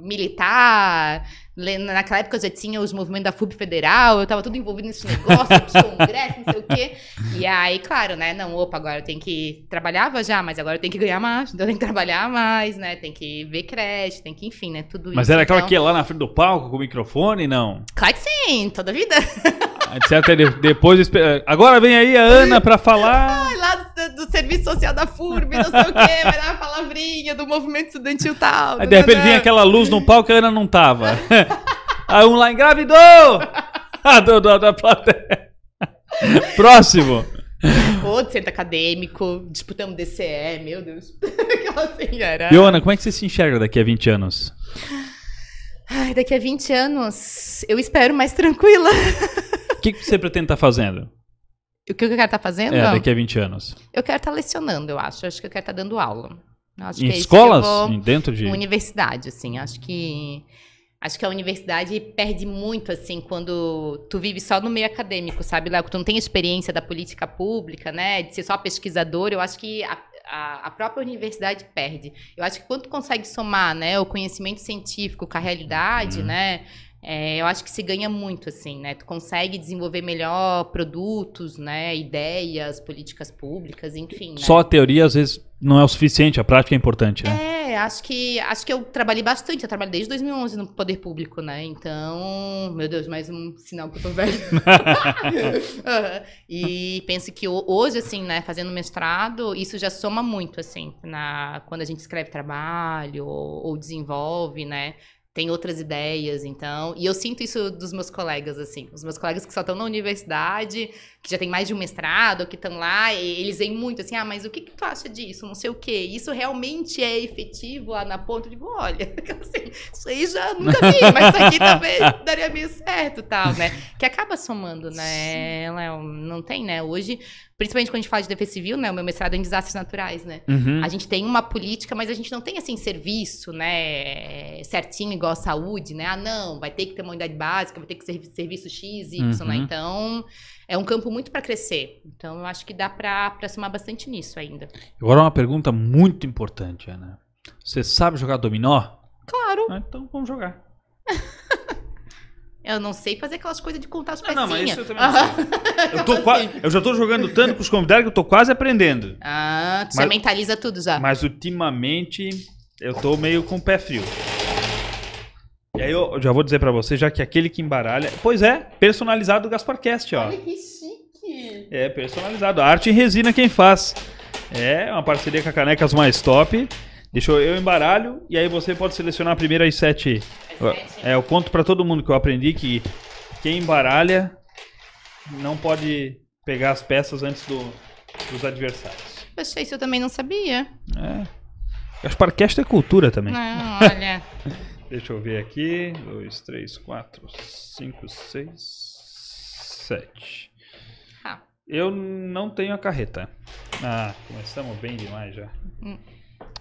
militar. Naquela época eu já tinha os movimentos da FUB Federal, eu tava tudo envolvido nesse negócio, congresso, não sei o quê. E aí, claro, né, não, opa, agora eu tenho que... Trabalhava já, mas agora eu tenho que ganhar mais, então eu tenho que trabalhar mais, né, tem que ver crédito, tem que, enfim, né, tudo isso. Mas era aquela que ia lá na frente do palco com o microfone, não? Claro que sim, toda a vida. Etc. Depois, agora vem aí a Ana pra falar... Ai, lá do Serviço Social da FURB, não sei o quê, vai dar uma palavrinha do movimento estudantil tal. Aí de repente vinha aquela luz no palco e a Ana não tava. Aí um lá engravidou! Da plateia. Próximo. Outro centro acadêmico, disputamos DCE, meu Deus. Aquela senhora. E, Ana, como é que você se enxerga daqui a 20 anos? Ai, daqui a 20 anos, eu espero mais tranquila. O que você pretende estar fazendo? O que eu quero estar fazendo? Daqui a 20 anos. Eu quero estar lecionando, eu acho. Acho que eu quero estar dando aula. Acho em que é escolas? Isso que Dentro de... Universidade, assim. Acho que a universidade perde muito, assim, quando tu vive só no meio acadêmico, sabe, Léo? Tu não tem experiência da política pública, né? De ser só pesquisador. Eu acho que a própria universidade perde. Eu acho que quando tu consegue somar, né, o conhecimento científico com a realidade, né? Eu acho que se ganha muito, assim, né? Tu consegue desenvolver melhor produtos, né? Ideias, políticas públicas, enfim, né? Só a teoria, às vezes, não é o suficiente. A prática é importante, né? Acho que eu trabalhei bastante. Eu trabalhei desde 2011 no poder público, né? Então, meu Deus, mais um sinal que eu tô velho. E penso que hoje, assim, né? Fazendo mestrado, isso já soma muito, assim, quando a gente escreve trabalho ou desenvolve, né? Tem outras ideias, então... E eu sinto isso dos meus colegas, assim. Os meus colegas que só estão na universidade, que já tem mais de um mestrado, que estão lá, eles veem muito assim, mas o que tu acha disso? Não sei o quê. Isso realmente é efetivo lá na ponta? Eu digo, olha, assim, isso aí já nunca vi, mas isso aqui também daria meio certo e tal, né? Que acaba somando, né? Não tem, né? Hoje... Principalmente quando a gente fala de defesa civil, né? O meu mestrado é em desastres naturais, né? A gente tem uma política, mas a gente não tem, assim, serviço, né? Certinho, igual a saúde, né? Não, vai ter que ter uma unidade básica, vai ter que ser serviço X, Y, né? Então, é um campo muito para crescer. Então, eu acho que dá para somar bastante nisso ainda. Agora uma pergunta muito importante, Ana. Você sabe jogar dominó? Claro. Então, vamos jogar. Eu não sei fazer aquelas coisas de contar as pecinhas. Não, mas isso eu também não sei. Eu já tô jogando tanto com os convidados que eu tô quase aprendendo. Tu já mentaliza tudo já. Mas ultimamente eu tô meio com o pé frio. E aí eu já vou dizer pra você, já que aquele que embaralha... Pois é, personalizado do GasparCast, ó. Olha que chique. É, personalizado. Arte em resina quem faz. É uma parceria com a Canecas Mais Top. Deixa eu embaralho e aí você pode selecionar primeiro as 7... eu conto pra todo mundo que eu aprendi que quem embaralha não pode pegar as peças antes dos adversários. Poxa, isso eu também não sabia. GasparCast é cultura também. Não, olha. Deixa eu ver aqui. 2, 3, 4, 5, 6, 7. Eu não tenho a carreta. Começamos bem demais já.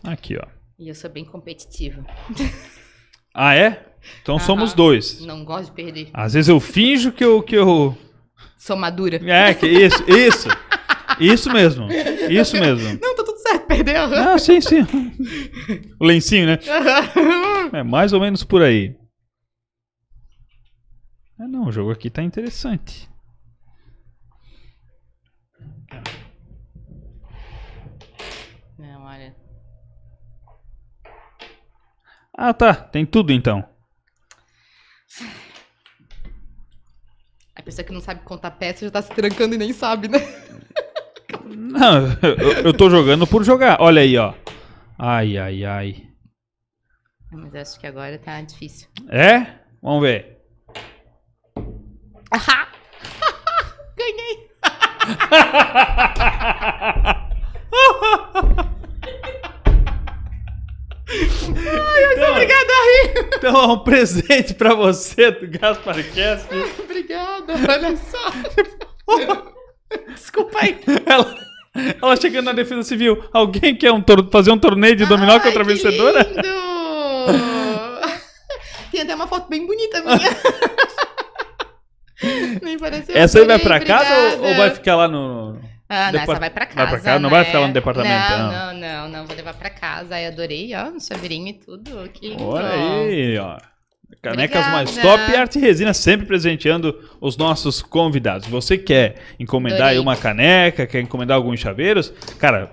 Aqui, ó. E eu sou bem competitiva. Ah, é? Então somos dois. Não gosto de perder. Às vezes eu finjo que eu... Sou madura. Que isso. Isso mesmo. Isso mesmo. Não, tá tudo certo, perdeu. Sim. O lencinho, né? É mais ou menos por aí. Não, o jogo aqui tá interessante. Não, olha. Tá. Tem tudo então. A pessoa que não sabe contar peça já tá se trancando e nem sabe, né? Não, eu tô jogando por jogar. Olha aí, ó. Ai. Mas acho que agora tá difícil. É? Vamos ver. Ganhei! Eu sou obrigada a rir! Então é um presente pra você do GasparCast. Obrigada, olha só. Desculpa aí. Ela chegando na Defesa Civil. Alguém quer fazer um torneio de dominó contra a vencedora? Lindo! Tem até uma foto bem bonita minha. Nem pareceu. Essa aí vai pra casa ou vai ficar lá no... Não, essa vai pra casa. Vai pra casa? Não né? vai ficar lá no departamento? Não, vou levar pra casa. Aí adorei, ó, no chaveirinho e tudo. Que lindo. Olha aí, ó. Canecas Obrigada. Mais Top e Arte Resina sempre presenteando os nossos convidados. Você quer encomendar aí uma caneca, quer encomendar alguns chaveiros? Cara,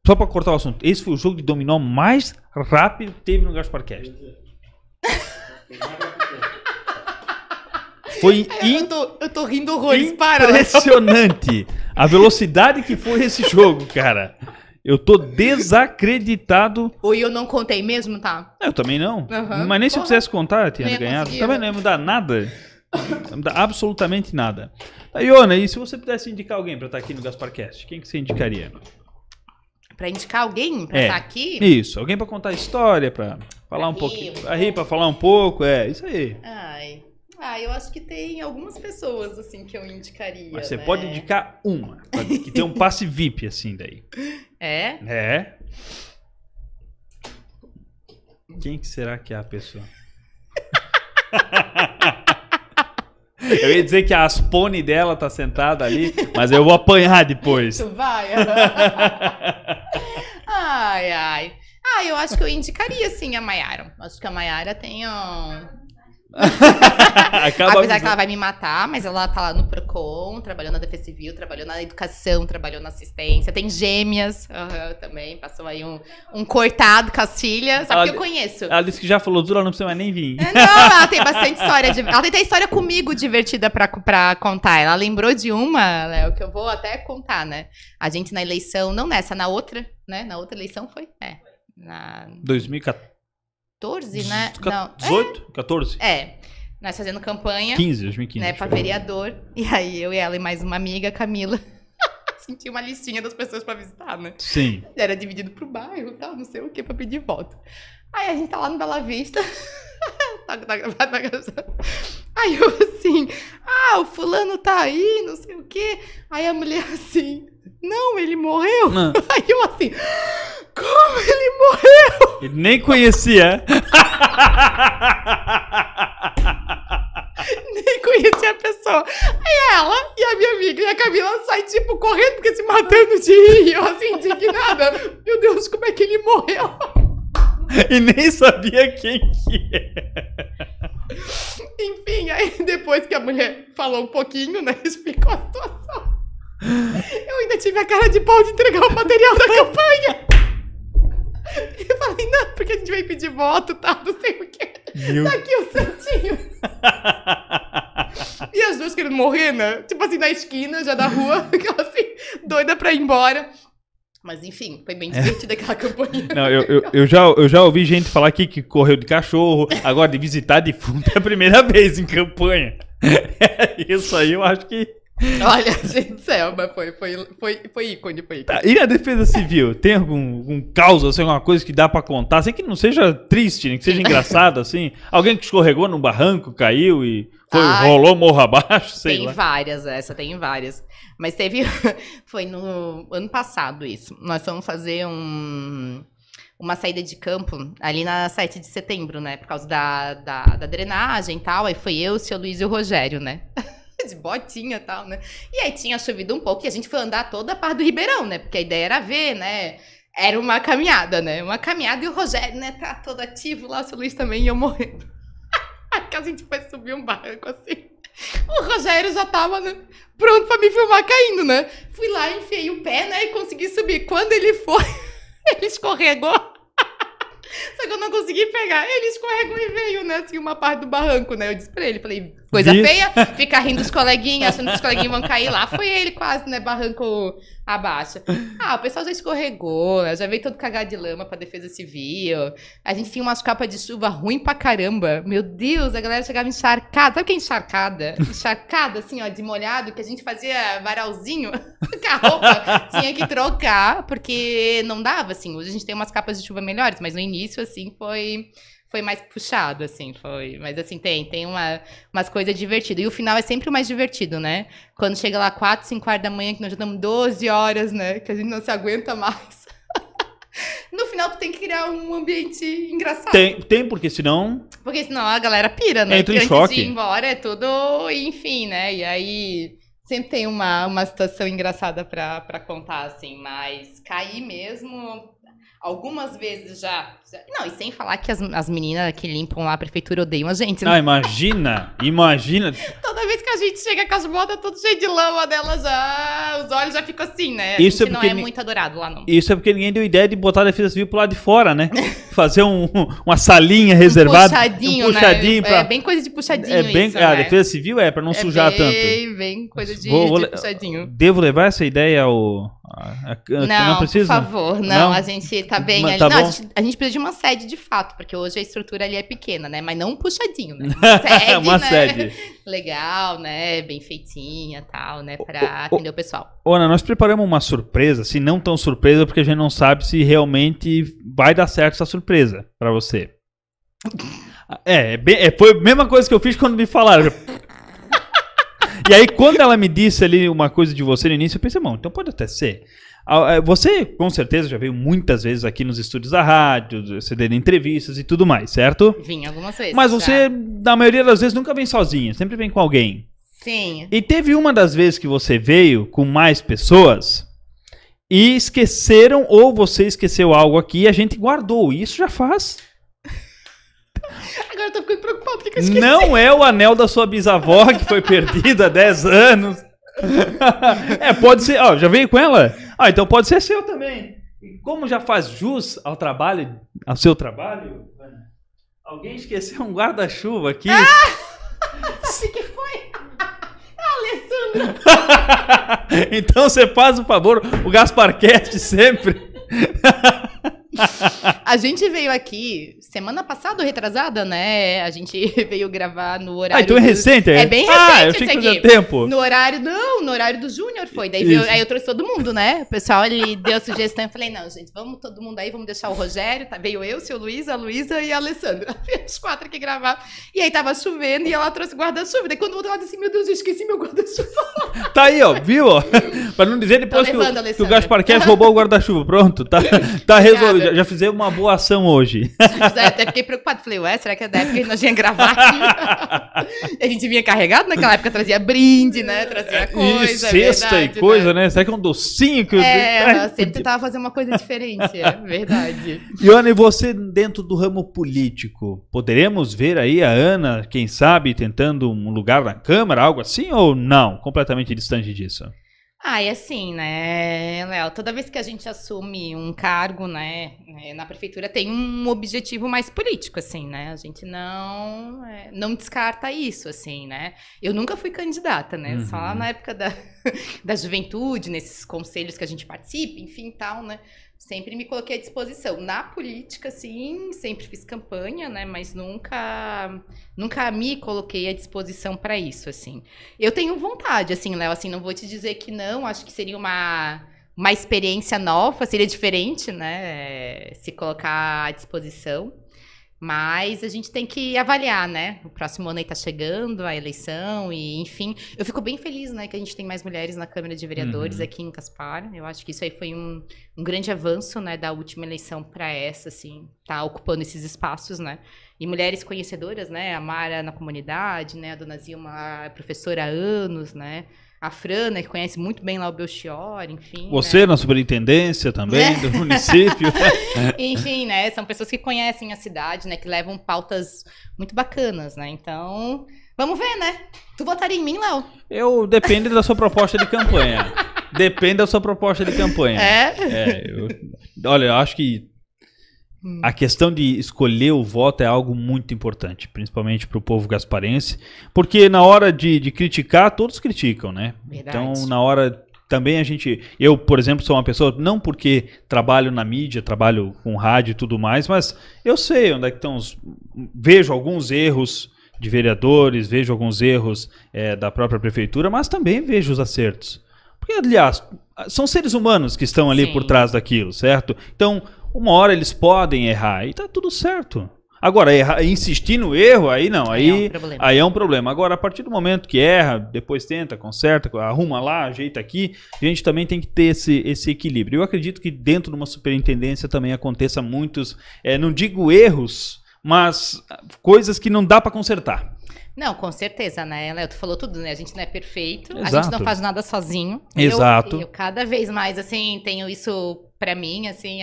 só pra cortar o assunto, esse foi o jogo de dominó mais rápido que teve no GasparCast. Foi eu tô rindo horrores, para. Impressionante a velocidade que foi esse jogo, cara. Eu tô desacreditado. Ou eu não contei mesmo, tá? Eu também não. Mas nem se eu quisesse contar, eu tinha ganhado. conseguir, Também não ia mudar nada. Não dá absolutamente nada. Iona, e se você pudesse indicar alguém pra estar aqui no GasparCast, quem que você indicaria? Pra indicar alguém pra estar aqui? Isso, alguém pra contar história, pra falar um pouquinho. Pra falar um pouco, isso aí. Eu acho que tem algumas pessoas, assim, que eu indicaria, Mas você pode indicar uma, que tem um passe VIP, assim, daí. É. Quem que será que é a pessoa? Eu ia dizer que a Aspone dela tá sentada ali, mas eu vou apanhar depois. Tu vai? Eu acho que eu indicaria, sim, a Maiara. Acho que a Maiara tem apesar que ela vai me matar, mas ela tá lá no Procon, trabalhando na Defesa Civil, trabalhou na educação, trabalhou na assistência. Tem gêmeas também, passou aí um cortado com as filhas, sabe que eu conheço. Ela disse que já falou tudo, ela não precisa mais nem vir. Não, ela tem bastante história. Ela tem até história comigo divertida pra contar. Ela lembrou de uma, Léo, que eu vou até contar, né? A gente na eleição, não nessa, na outra, né? Na outra eleição foi? Na 2014, né? 18? 14? Nós fazendo campanha. 2015. Né, pra vereador. E aí, eu e ela e mais uma amiga, Camila, senti uma listinha das pessoas pra visitar, né? Sim. Era dividido pro bairro e tal, não sei o que, pra pedir voto. Aí a gente tá lá no Bela Vista. Aí eu assim, o fulano tá aí, não sei o que. Aí a mulher assim, não, ele morreu. Não. Aí eu assim, como ele morreu? Ele nem conhecia. Nem conhecia a pessoa. Aí ela e a minha amiga e a Camila saem, tipo, correndo, porque se matando de rir. Eu, assim, indignada. Meu Deus, como é que ele morreu? E nem sabia quem que é. Enfim, aí depois que a mulher falou um pouquinho, né, explicou a situação. Eu ainda tive a cara de pau de entregar o material da campanha. Eu falei, não, porque a gente vai pedir voto, tá, não sei o quê. Tá aqui o santinho. E as duas querendo morrer, né? Tipo assim, na esquina, já da rua, aquela assim, doida pra ir embora. Mas enfim, foi bem divertida aquela campanha. Não, eu já ouvi gente falar aqui que correu de cachorro, agora de visitar defunto é a primeira vez em campanha. Isso aí eu acho que... Olha, gente do céu, mas foi ícone. Tá, e a Defesa Civil? Tem algum caos, assim, alguma coisa que dá pra contar? Sem que não seja triste, né? Que seja engraçado, assim? Alguém que escorregou num barranco, caiu e rolou morro abaixo, sei lá. Tem várias. Mas foi no ano passado isso. Nós fomos fazer uma saída de campo ali na 7 de setembro, né? Por causa da drenagem e tal. Aí foi eu, o seu Luiz e o Rogério, né? De botinha e tal, né? E aí tinha chovido um pouco e a gente foi andar toda a parte do Ribeirão, né? Porque a ideia era ver, né? Era uma caminhada, né? Uma caminhada e o Rogério, né? Tá todo ativo lá, o seu Luiz também e eu morrendo. Aí que a gente foi subir um barranco assim. O Rogério já tava, né, pronto pra me filmar caindo, né? Fui lá, enfiei o pé, né? E consegui subir. Quando ele foi, ele escorregou. Só que eu não consegui pegar. Ele escorregou e veio, né, assim, uma parte do barranco, né? Eu disse pra ele, falei, coisa feia, ficar rindo dos coleguinhas, achando que os coleguinhas vão cair lá. Foi ele quase, né, barranco abaixo. O pessoal já escorregou, né? Já veio todo cagado de lama pra Defesa Civil. A gente tinha umas capas de chuva ruim pra caramba. Meu Deus, a galera chegava encharcada. Sabe o que é encharcada? Encharcada, assim, ó, de molhado, que a gente fazia varalzinho. Que a roupa tinha que trocar, porque não dava, assim. Hoje a gente tem umas capas de chuva melhores, mas no início, assim, foi mais puxado, assim, foi. Mas, assim, tem umas coisas divertidas. E o final é sempre o mais divertido, né? Quando chega lá 4, 5 horas da manhã, que nós já estamos 12 horas, né? Que a gente não se aguenta mais. No final, tu tem que criar um ambiente engraçado. Tem, porque senão... Porque senão a galera pira, né? Entra em antes choque. de ir embora é tudo, enfim, né? E aí... Sempre tem uma situação engraçada pra contar, assim. Mas cair mesmo... Algumas vezes já... Não, e sem falar que as meninas que limpam lá a prefeitura odeiam a gente, né? Imagina! Toda vez que a gente chega com as botas tudo cheio de lama dela já... Os olhos já ficam assim, né? A Isso gente não é muito adorado lá, não. Isso é porque ninguém deu ideia de botar a Defesa Civil pro lado de fora, né? Fazer uma salinha reservada. Puxadinho, né? É bem coisa de puxadinho isso, A né? Defesa Civil pra não sujar tanto. Bem coisa de Vou puxadinho. Devo levar essa ideia Não precisa? Por favor, não, a gente tá bem. Tá não, bom. a gente precisa de uma sede de fato, porque hoje a estrutura ali é pequena, né? Mas não um puxadinho, né? Uma sede, Uma né? sede. Legal, né? Bem feitinha e tal, né? Pra atender o pessoal. Ana, nós preparamos uma surpresa, assim, não tão surpresa, porque a gente não sabe se realmente vai dar certo essa surpresa pra você. Foi a mesma coisa que eu fiz quando me falaram. E aí, quando ela me disse ali uma coisa de você no início, eu pensei, então pode até ser. Você, com certeza, já veio muitas vezes aqui nos estúdios da rádio, cedendo entrevistas e tudo mais, certo? Vim algumas vezes. Mas você, na maioria das vezes, nunca vem sozinha, sempre vem com alguém. Sim. E teve uma das vezes que você veio com mais pessoas e esqueceram, ou você esqueceu algo aqui e a gente guardou. Isso já faz. Agora eu tô ficando preocupado, porque eu esqueci. Não é o anel da sua bisavó que foi perdido há 10 anos. Pode ser. Já veio com ela? Então pode ser seu também. E como já faz jus ao trabalho, ao seu trabalho, alguém esqueceu um guarda-chuva aqui. Sabe o que foi? Alessandro. Então você faz o favor, o GasparCast sempre. A gente veio aqui semana passada ou retrasada, né? A gente veio gravar no horário. Então é recente, é? É bem recente. Eu achei que fazia tempo. No horário do Júnior foi. Daí aí eu trouxe todo mundo, né? O pessoal, ele deu a sugestão. Eu falei, não, gente, vamos todo mundo aí, vamos deixar o Rogério. Veio eu, o seu Luiz, a Luísa e a Alessandra. Os 4 aqui gravar. E aí tava chovendo e ela trouxe guarda-chuva. Daí quando voltou, ela disse assim, meu Deus, eu esqueci meu guarda-chuva. Tá aí, viu? Pra não dizer depois que o GasparCast roubou o guarda-chuva. Pronto, tá resolvido. Já fizemos uma boa ação hoje. Até fiquei preocupado. Falei, será que é da época que nós íamos gravar aqui? A gente vinha carregado naquela época, trazia brinde, né? Trazia coisa, cesta verdade, e coisa, né? Será que é um docinho que eu... sempre tentava fazer uma coisa diferente, é verdade. E Ana, e você dentro do ramo político, poderemos ver aí a Ana, quem sabe, tentando um lugar na Câmara, algo assim, ou não? Completamente distante disso? E assim, né, Léo, toda vez que a gente assume um cargo, né, na prefeitura tem um objetivo mais político, assim, né, a gente não descarta isso, assim, né. Eu nunca fui candidata, né, só lá na época da juventude, nesses conselhos que a gente participa, enfim, tal, né, sempre me coloquei à disposição. Na política, sim, sempre fiz campanha, né? Mas nunca me coloquei à disposição para isso, assim. Eu tenho vontade, assim, Léo, assim, não vou te dizer que não, acho que seria uma experiência nova, seria diferente, né? Se colocar à disposição. Mas a gente tem que avaliar, né? O próximo ano aí tá chegando, a eleição, e enfim. Eu fico bem feliz, né, que a gente tem mais mulheres na Câmara de Vereadores aqui em Caspar. Eu acho que isso aí foi um grande avanço, né, da última eleição para essa, assim, tá ocupando esses espaços, né? E mulheres conhecedoras, né? A Mara na comunidade, né? A Dona Zilma é professora há anos, né? A Frana, que conhece muito bem lá o Belchior, enfim. Você, né? Na superintendência também, do município. Enfim, né? São pessoas que conhecem a cidade, né? Que levam pautas muito bacanas, né? Então, vamos ver, né? Tu votaria em mim, Léo? Depende da sua proposta de campanha. Depende da sua proposta de campanha. Olha, eu acho que a questão de escolher o voto é algo muito importante, principalmente para o povo gasparense, porque na hora de criticar, todos criticam, né? Verdade. Então, na hora também eu, por exemplo, sou uma pessoa, não porque trabalho na mídia, trabalho com rádio e tudo mais, mas eu sei onde é que estão vejo alguns erros de vereadores, vejo alguns erros da própria prefeitura, mas também vejo os acertos. Porque, aliás, são seres humanos que estão ali por trás daquilo, certo? Então, uma hora eles podem errar e tá tudo certo. Agora, insistir no erro, aí não, aí é um problema. Agora, a partir do momento que erra, depois tenta, conserta, arruma lá, ajeita aqui, a gente também tem que ter esse equilíbrio. Eu acredito que dentro de uma superintendência também aconteça muitos, não digo erros, mas coisas que não dá para consertar. Não, com certeza, né, Léo? Tu falou tudo, né? A gente não é perfeito, Exato. A gente não faz nada sozinho. Exato. Eu cada vez mais, assim, tenho isso pra mim, assim,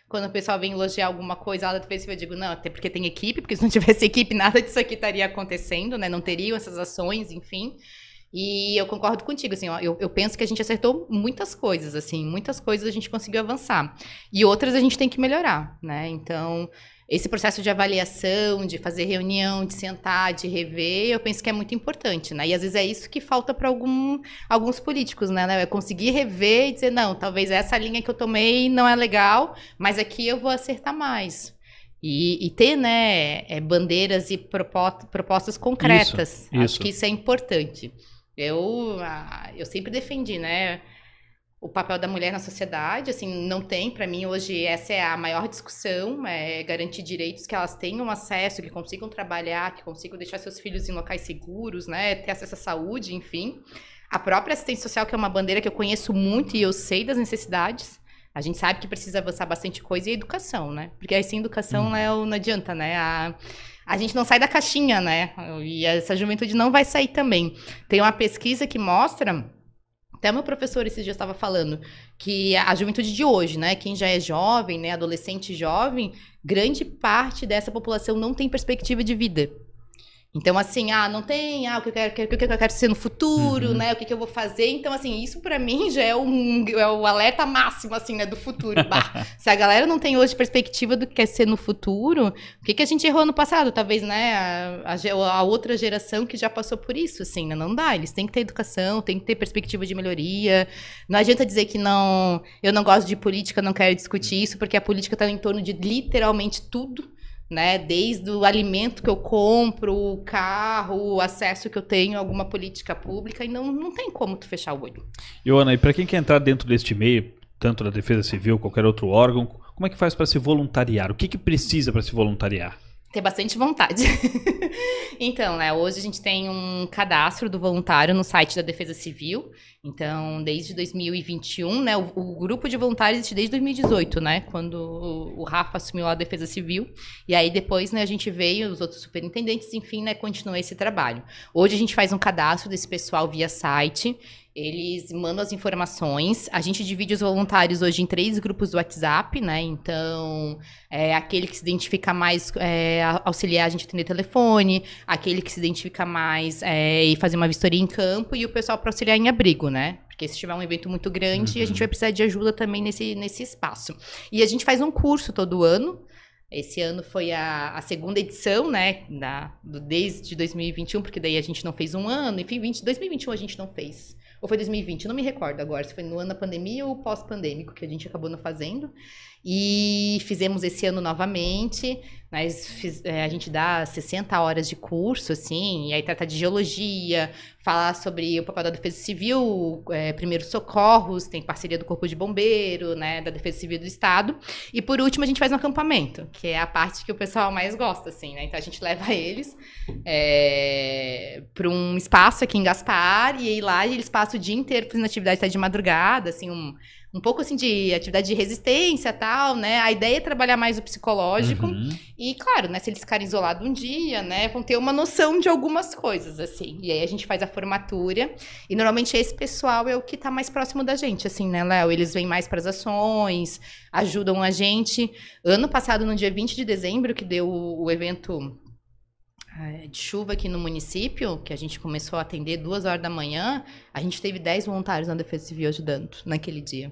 quando o pessoal vem elogiar alguma coisa, lá da vez eu digo, não, até porque tem equipe, porque se não tivesse equipe, nada disso aqui estaria acontecendo, né? Não teriam essas ações, enfim. E eu concordo contigo, assim, ó, eu penso que a gente acertou muitas coisas, assim, muitas coisas a gente conseguiu avançar. E outras a gente tem que melhorar, né? Então, esse processo de avaliação, de fazer reunião, de sentar, de rever, eu penso que é muito importante, né? E às vezes é isso que falta para alguns políticos, né? É conseguir rever e dizer, não, talvez essa linha que eu tomei não é legal, mas aqui eu vou acertar mais. E ter, né, bandeiras e propostas concretas. Isso. Acho que isso é importante. Eu sempre defendi, né, o papel da mulher na sociedade, assim, não tem, para mim, hoje, essa é a maior discussão, é garantir direitos, que elas tenham acesso, que consigam trabalhar, que consigam deixar seus filhos em locais seguros, né, ter acesso à saúde, enfim. A própria assistência social, que é uma bandeira que eu conheço muito e eu sei das necessidades. A gente sabe que precisa avançar bastante coisa, e a educação, né? Porque aí sem educação não adianta, né? A gente não sai da caixinha, né? E essa juventude não vai sair também. Tem uma pesquisa que mostra, até meu professor esses dias estava falando, que a juventude de hoje, né? Quem já é jovem, né? Adolescente jovem, grande parte dessa população não tem perspectiva de vida. Então, assim, não tem, o que eu quero ser no futuro, né? O que eu vou fazer. Então, assim, isso pra mim já é o alerta máximo, assim, né? Do futuro. Bah, se a galera não tem hoje perspectiva do que quer ser no futuro, o que a gente errou no passado? Talvez, né? A outra geração que já passou por isso, assim, né? Não dá. Eles têm que ter educação, têm que ter perspectiva de melhoria. Não adianta dizer que eu não gosto de política, não quero discutir isso, porque a política tá em torno de literalmente tudo. Né? Desde o alimento que eu compro, o carro, o acesso que eu tenho a alguma política pública, e não tem como tu fechar o olho. E, Ana, e para quem quer entrar dentro deste meio, tanto da Defesa Civil, qualquer outro órgão, como é que faz para se voluntariar? O que precisa para se voluntariar? Ter bastante vontade. Então, né, hoje a gente tem um cadastro do voluntário no site da Defesa Civil. Então, desde 2021, né, o grupo de voluntários existe desde 2018, né, quando o Rafa assumiu a Defesa Civil. E aí depois, né, a gente veio, os outros superintendentes, enfim, né, continuou esse trabalho. Hoje a gente faz um cadastro desse pessoal via site. Eles mandam as informações. A gente divide os voluntários hoje em 3 grupos do WhatsApp, né? Então, aquele que se identifica mais auxiliar a gente a atender telefone, aquele que se identifica mais e fazer uma vistoria em campo, e o pessoal para auxiliar em abrigo, né? Porque se tiver um evento muito grande, a gente vai precisar de ajuda também nesse espaço. E a gente faz um curso todo ano. Esse ano foi a segunda edição, né? Desde 2021, porque daí a gente não fez um ano. Enfim, 2021 a gente não fez. Ou foi 2020? Eu não me recordo agora se foi no ano da pandemia ou pós-pandêmico que a gente acabou não fazendo. E fizemos esse ano novamente, mas a gente dá 60 horas de curso, assim, e aí trata de geologia, falar sobre o papel da Defesa Civil, primeiros socorros, tem parceria do Corpo de Bombeiro, né, da Defesa Civil do Estado. E por último, a gente faz um acampamento, que é a parte que o pessoal mais gosta, assim, né? Então a gente leva eles para um espaço aqui em Gaspar, e aí lá eles passam o dia inteiro fazendo atividade até de madrugada, assim, um pouco assim de atividade de resistência e tal, né? A ideia é trabalhar mais o psicológico. E, claro, né? Se eles ficarem isolados um dia, né? Vão ter uma noção de algumas coisas, assim. E aí a gente faz a formatura. E, normalmente, esse pessoal é o que tá mais próximo da gente, assim, né, Léo? Eles vêm mais para as ações, ajudam a gente. Ano passado, no dia 20 de dezembro, que deu o evento de chuva aqui no município, que a gente começou a atender 2 horas da manhã, a gente teve 10 voluntários na Defesa Civil ajudando naquele dia.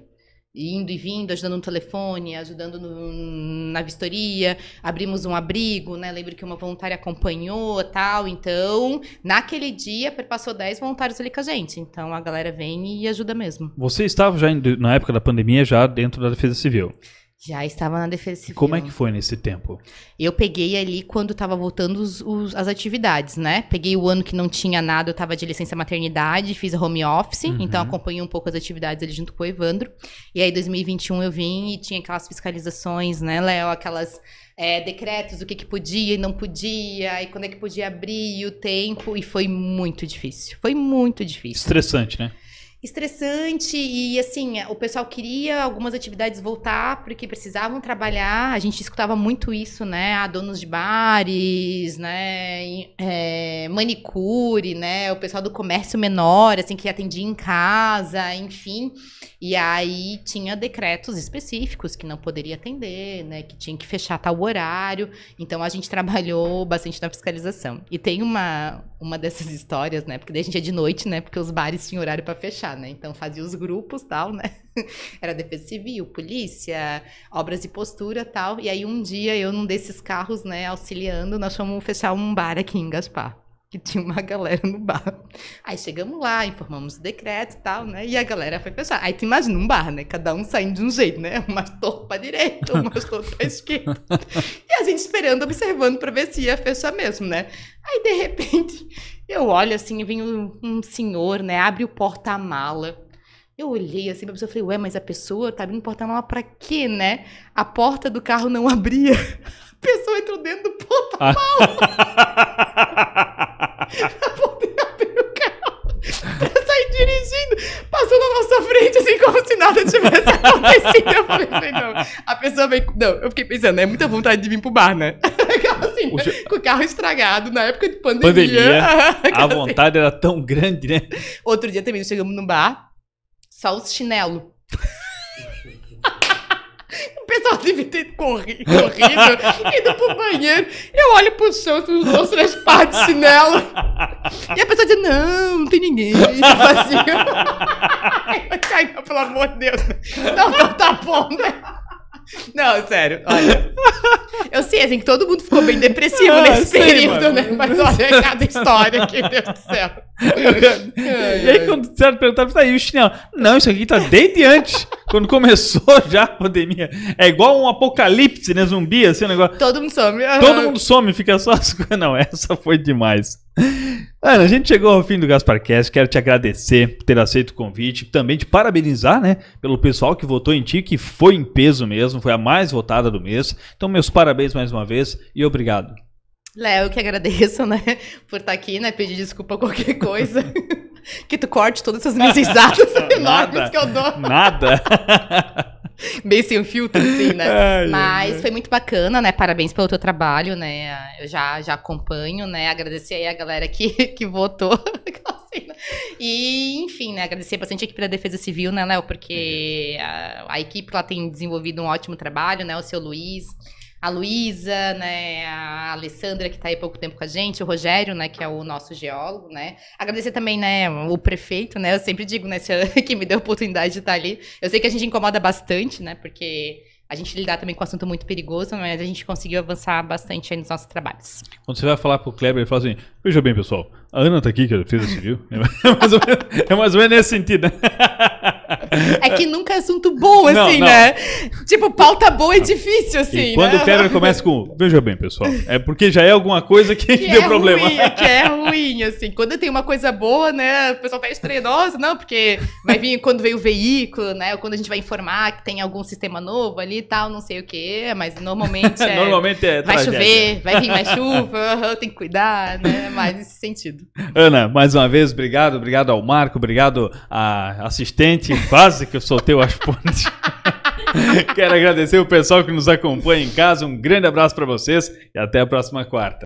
Indo e vindo, ajudando no telefone, ajudando na vistoria, abrimos um abrigo, né? Lembro que uma voluntária acompanhou, tal. Então, naquele dia, passou 10 voluntários ali com a gente. Então, a galera vem e ajuda mesmo. Você estava já, na época da pandemia, já dentro da Defesa Civil? Já estava na Defesa Civil. Como é que foi nesse tempo? Eu peguei ali quando estava voltando as atividades, né? Peguei o ano que não tinha nada, eu estava de licença maternidade, fiz a home office, então acompanhei um pouco as atividades ali junto com o Evandro. E aí, em 2021, eu vim e tinha aquelas fiscalizações, né, Léo? Aquelas decretos, o que podia e não podia, e quando é que podia abrir, e o tempo, e foi muito difícil. Foi muito difícil. Estressante, né? Estressante e, assim, o pessoal queria algumas atividades voltar porque precisavam trabalhar. A gente escutava muito isso, né? Donos de bares, né? Manicure, né? O pessoal do comércio menor, assim, que atendia em casa, enfim. E aí tinha decretos específicos que não poderia atender, né? Que tinha que fechar tal horário. Então, a gente trabalhou bastante na fiscalização. E tem uma dessas histórias, né? Porque daí a gente é de noite, né? Porque os bares tinham horário para fechar, né? Então fazia os grupos, tal, né? Era Defesa Civil, polícia, obras de postura, tal. E aí um dia eu num desses carros, né, auxiliando, nós fomos fechar um bar aqui em Gaspar, que tinha uma galera no bar. Aí chegamos lá, informamos o decreto e tal, né? E a galera foi fechar. Aí tu imagina um bar, né? Cada um saindo de um jeito, né? Umas torto pra direita, umas torto pra esquerda. E a gente esperando, observando pra ver se ia fechar mesmo, né? Aí, de repente, eu olho assim e vem um senhor, né? Abre o porta-mala. Eu olhei assim pra pessoa e falei, ué, mas a pessoa tá abrindo o porta-mala pra quê, né? A porta do carro não abria. A pessoa entrou dentro do porta-mala. Pra poder abrir o carro. Pra sair dirigindo. Passou na nossa frente, assim, como se nada tivesse acontecido. Eu falei, não. A pessoa veio... Não, eu fiquei pensando, é muita vontade de vir pro bar, né? Assim, com o carro estragado, na época de pandemia. A vontade era tão grande, né? Outro dia também chegamos no bar, só os chinelos. O pessoal devia ter corrido, indo pro banheiro. Eu olho pro chão, os meus 3 pares de chinelo. E a pessoa diz, não tem ninguém. Vazio. Ai, não, pelo amor de Deus. Não, tá bom, né? Não, sério, olha. Eu sei, assim, que todo mundo ficou bem depressivo nesse período, né? Mas olha, cada história aqui, Deus do céu. E aí, quando disseram, perguntaram, tá aí o chinelo? Não, isso aqui tá desde antes. Quando começou já a pandemia. É igual um apocalipse, né? Zumbi, assim, um negócio. Todo mundo some. Todo mundo some, fica só as coisas. Não, essa foi demais. Ana, a gente chegou ao fim do GasparCast. Quero te agradecer por ter aceito o convite. Também te parabenizar, né? Pelo pessoal que votou em ti, que foi em peso mesmo. Foi a mais votada do mês. Então, meus parabéns mais uma vez e obrigado. Léo, eu que agradeço, né? Por estar aqui, né? Pedir desculpa qualquer coisa. Que tu corte todas essas minhas risadas enormes que eu dou. Nada. Bem sem filtro, assim, né? Mas foi muito bacana, né? Parabéns pelo teu trabalho, né? Eu já acompanho, né? Agradecer aí a galera que votou. E, enfim, né? Agradecer bastante a equipe da Defesa Civil, né, Léo? Porque a equipe lá tem desenvolvido um ótimo trabalho, né? O seu Luiz, a Luísa, né, a Alessandra, que está aí há pouco tempo com a gente, o Rogério, né, que é o nosso geólogo, né. Agradecer também, né, o prefeito, né, eu sempre digo, né, que me deu a oportunidade de estar ali. Eu sei que a gente incomoda bastante, né, porque a gente lidar também com um assunto muito perigoso, mas a gente conseguiu avançar bastante aí nos nossos trabalhos. Quando você vai falar pro Kleber, ele fala assim, veja bem, pessoal, a Ana tá aqui, que é a Defesa Civil. É mais ou menos nesse sentido, né? É que nunca é assunto bom, assim, não. Né? Tipo, pauta boa é difícil, assim, e quando o Kleber começa com, veja bem, pessoal, é porque já é alguma coisa que deu problema. Ruim, que é ruim, assim. Quando tem uma coisa boa, né, o pessoal tá estranhoso, não, porque vai vir quando veio o veículo, né, ou quando a gente vai informar que tem algum sistema novo ali e tal, não sei o quê, mas normalmente normalmente é vai tragédia. Chover, vai vir mais chuva, tem que cuidar, né, mais nesse sentido. Ana, mais uma vez, obrigado ao Marco, obrigado à assistente, quase que eu soltei o asponte. Quero agradecer o pessoal que nos acompanha em casa, um grande abraço para vocês e até a próxima quarta.